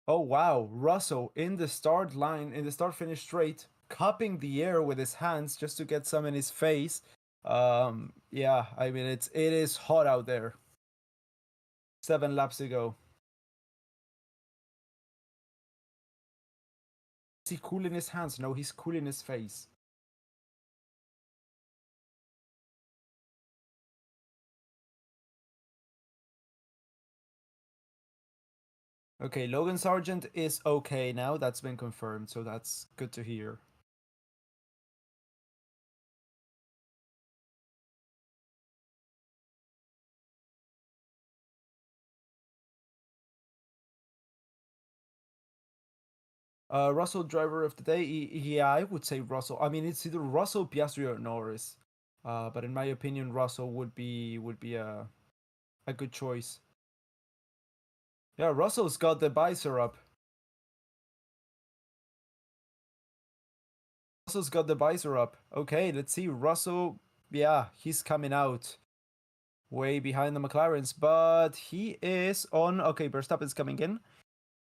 A: Oh wow, Russell in the start line, in the start finish straight, cupping the air with his hands just to get some in his face. Yeah, I mean it is hot out there. 7 laps ago. Is he cool in his hands? No, he's cool in his face. Okay, Logan Sargeant is okay now. That's been confirmed, so that's good to hear. Russell driver of the day. Yeah, I would say Russell. I mean, it's either Russell, Piastri, or Norris. But in my opinion, Russell would be a good choice. Yeah, Russell's got the visor up. Russell's got the visor up. Okay, let's see. Russell, yeah, he's coming out way behind the McLarens, but he is on. Okay, Verstappen's coming in.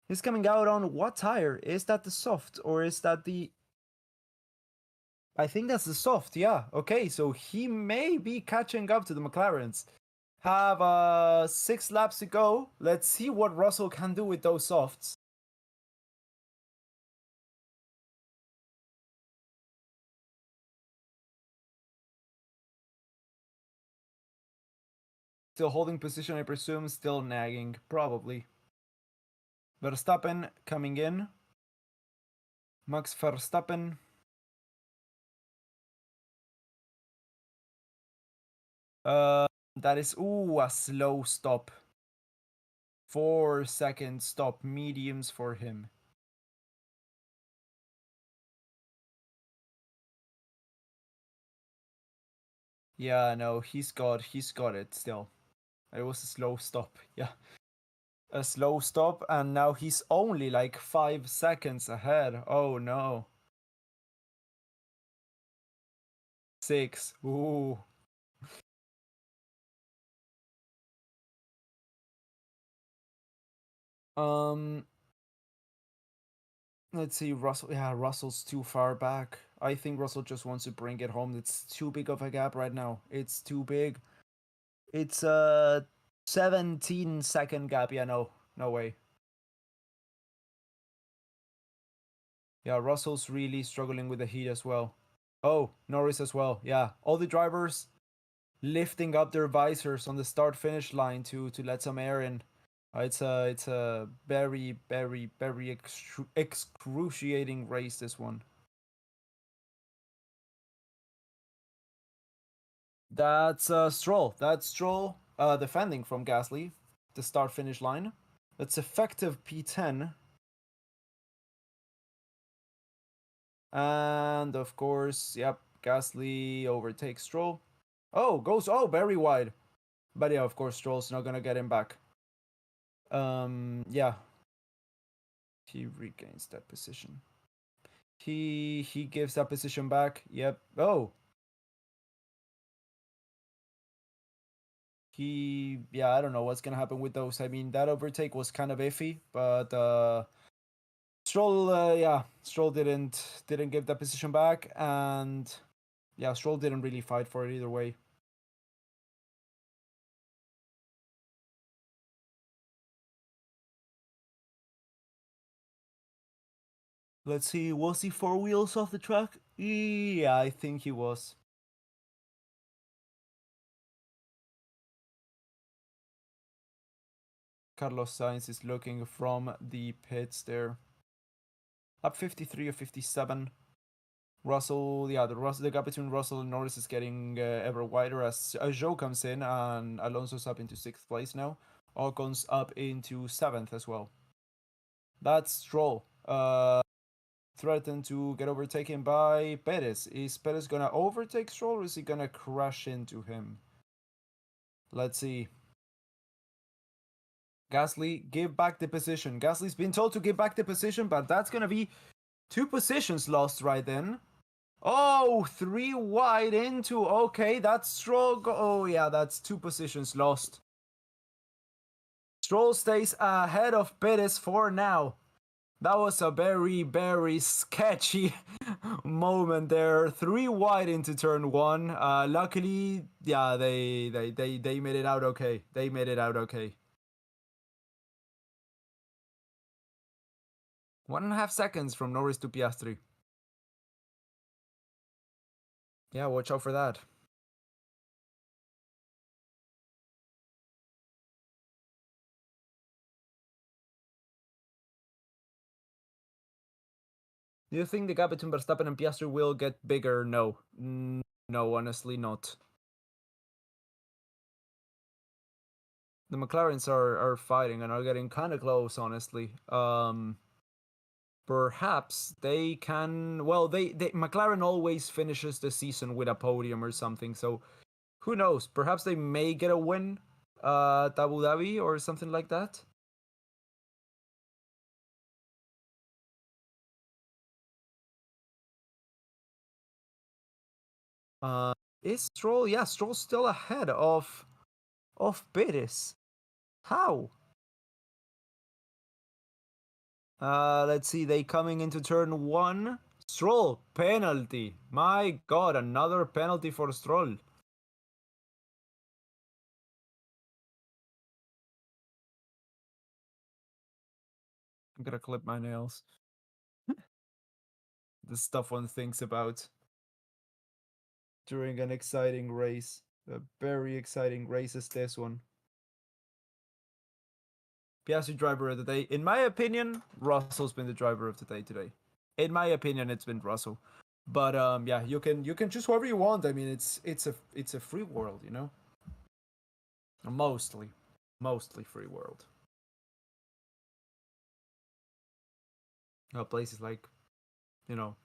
A: He's coming out on what tire? Is that the soft or is that the? I think that's the soft. Yeah. Okay, so he may be catching up to the McLarens. Have 6 laps to go. Let's see what Russell can do with those softs. Still holding position, I presume. Still nagging, probably. Verstappen coming in. Max Verstappen. That is a slow stop. 4 second stop, mediums for him. Yeah, no, he's got it still. It was a slow stop. Yeah. A slow stop, and now he's only like 5 seconds ahead. Oh no. 6. Ooh. Um let's see, Russell. Yeah, Russell's too far back. I think Russell just wants to bring it home. It's too big of a gap right now. It's too big. It's a 17-second gap. Yeah, no. No way. Yeah, Russell's really struggling with the heat as well. Oh, Norris as well. Yeah, all the drivers lifting up their visors on the start finish line to let some air in. It's a very, very, very excruciating race, this one. That's Stroll. That's Stroll defending from Gasly, the start finish line. That's effective P10. And of course, yep, Gasly overtakes Stroll. Oh, goes very wide. But yeah, of course, Stroll's not gonna get him back. Yeah, he regains that position. He gives that position back. Yep. Oh, yeah, I don't know what's gonna happen with those. I mean, that overtake was kind of iffy, but Stroll, yeah, Stroll didn't give that position back, and yeah, Stroll didn't really fight for it either way. Let's see, was he 4 wheels off the track? Yeah, I think he was. Carlos Sainz is looking from the pits there. Up 53 or 57. Russell, yeah, the gap between Russell and Norris is getting ever wider as Zhou comes in, and Alonso's up into 6th place now. Ocon's up into 7th as well. That's Stroll. Threatened to get overtaken by Perez. Is Perez gonna overtake Stroll, or is he gonna crash into him? Let's see. Gasly, give back the position. Gasly's been told to give back the position, but that's gonna be 2 positions lost right then. Oh, 3 wide into. Okay, that's Stroll. Oh, yeah, that's 2 positions lost. Stroll stays ahead of Perez for now. That was a very, very sketchy moment there. 3 wide into turn 1. Luckily, yeah, they made it out okay. They made it out okay. 1.5 seconds from Norris to Piastri. Yeah, watch out for that. Do you think the gap between Verstappen and Piastri will get bigger? No. No, honestly not. The McLarens are fighting and are getting kind of close, honestly. Perhaps they can. Well, they McLaren always finishes the season with a podium or something. So who knows? Perhaps they may get a win at Abu Dhabi or something like that. Uh, is Stroll? Yeah, Stroll's still ahead of Perez. How? Let's see. They coming into turn 1. Stroll penalty. My God, another penalty for Stroll. I'm gonna clip my nails. The stuff one thinks about during an exciting race. A very exciting race is this one. Piastri driver of the day. In my opinion, Russell's been the driver of the day today. In my opinion, it's been Russell. But yeah, you can choose whoever you want. I mean, it's a free world, you know. Mostly free world. Places like, you know,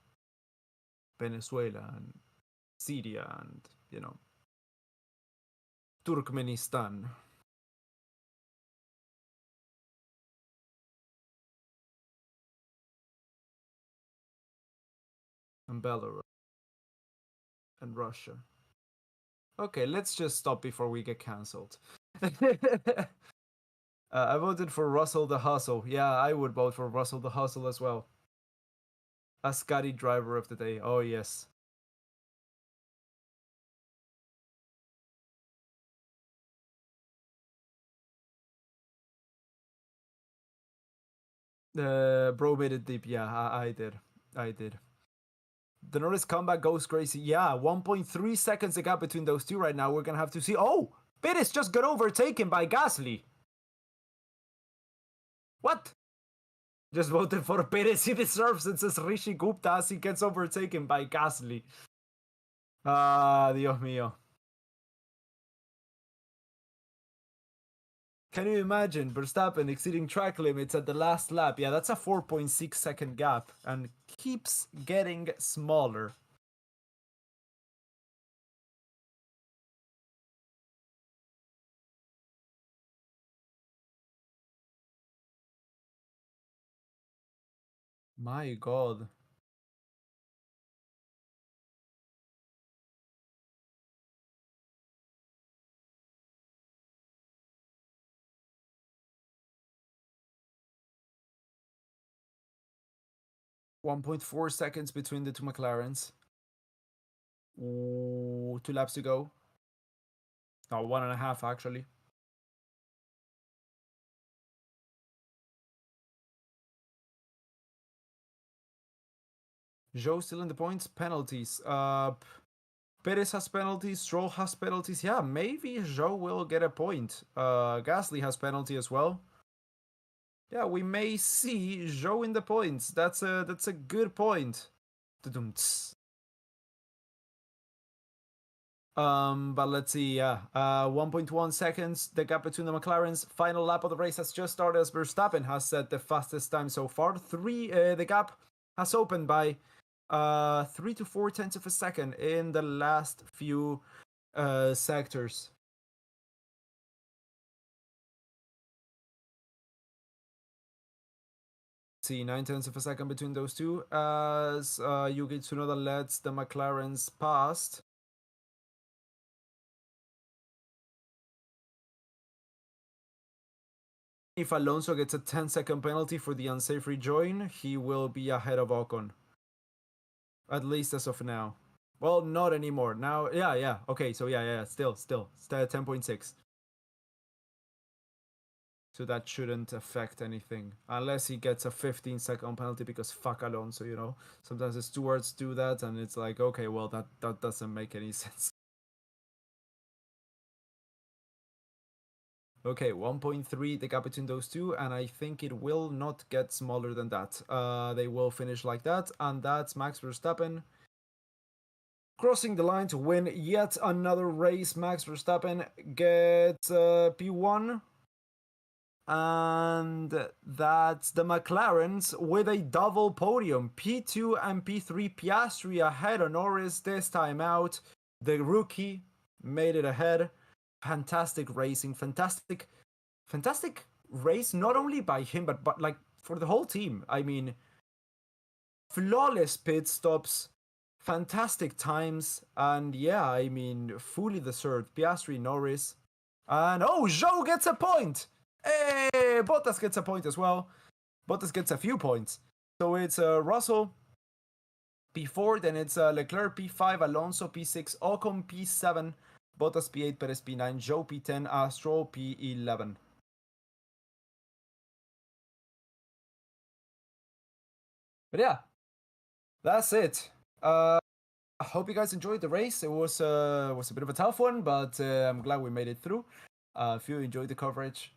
A: Venezuela and Syria and, you know, Turkmenistan and Belarus and Russia. Okay, let's just stop before we get cancelled. I voted for Russell the Hustle. Yeah, I would vote for Russell the Hustle as well. A Scotty driver of the day. Oh, yes. Bro made it deep. Yeah, I did. I did. The Norris comeback goes crazy. Yeah, 1.3 seconds a gap between those two right now. We're going to have to see. Oh, Perez just got overtaken by Gasly. What? Just voted for Perez. He deserves it, says Rishi Gupta as he gets overtaken by Gasly. Ah, Dios mío. Can you imagine Verstappen exceeding track limits at the last lap? Yeah, that's a 4.6 second gap and keeps getting smaller. My god. .4 seconds between the two McLarens. Ooh, 2 laps to go. No, 1.5 actually. Joe still in the points. Penalties. Perez has penalties. Stroll has penalties. Yeah, maybe Joe will get a point. Gasly has penalty as well. Yeah, we may see Joe in the points. That's a good point. But let's see. Yeah, 1.1 seconds. The gap between the McLarens. Final lap of the race has just started as Verstappen has set the fastest time so far. The gap has opened by 3 to 4 tenths of a second in the last few sectors. See, 9 tenths of a second between those two as Yuki Tsunoda lets the McLarens past. If Alonso gets a 10-second penalty for the unsafe rejoin, he will be ahead of Ocon. At least as of now. Well, not anymore. Now, yeah. Okay, so yeah. Still 10.6. So that shouldn't affect anything. Unless he gets a 15-second penalty because fuck Alonso, you know? Sometimes the stewards do that and it's like, okay, well, that doesn't make any sense. Okay, 1.3 the gap between those two, and I think it will not get smaller than that. They will finish like that, and that's Max Verstappen crossing the line to win yet another race. Max Verstappen gets P1, and that's the McLarens with a double podium. P2 and P3, Piastri ahead of Norris this time out. The rookie made it ahead. Fantastic racing, fantastic race, not only by him, but like for the whole team. I mean, flawless pit stops, fantastic times, and yeah, I mean, fully deserved. Piastri, Norris, and oh, Zhou gets a point! Hey, Bottas gets a point as well. Bottas gets a few points. So it's Russell P4, then it's Leclerc P5, Alonso P6, Ocon P7, Bottas P8, Perez P9, Zhou P10, Stroll P11. But yeah, that's it. I hope you guys enjoyed the race. It was a bit of a tough one, but I'm glad we made it through. If you enjoyed the coverage,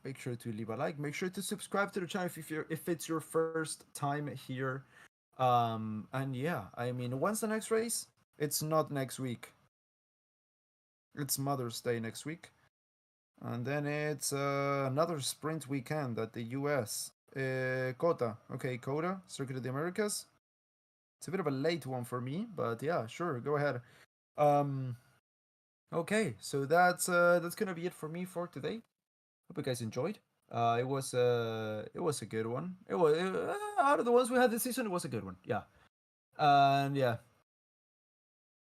A: make sure to leave a like. Make sure to subscribe to the channel if it's your first time here. And yeah, I mean, when's the next race? It's not next week. It's Mother's Day next week, and then it's another sprint weekend at the U.S. COTA. Okay, COTA, Circuit of the Americas. It's a bit of a late one for me, but yeah, sure, go ahead. Okay, so that's gonna be it for me for today. Hope you guys enjoyed. It was a good one. Out of the ones we had this season, it was a good one. Yeah, and yeah,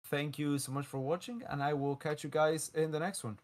A: thank you so much for watching, and I will catch you guys in the next one.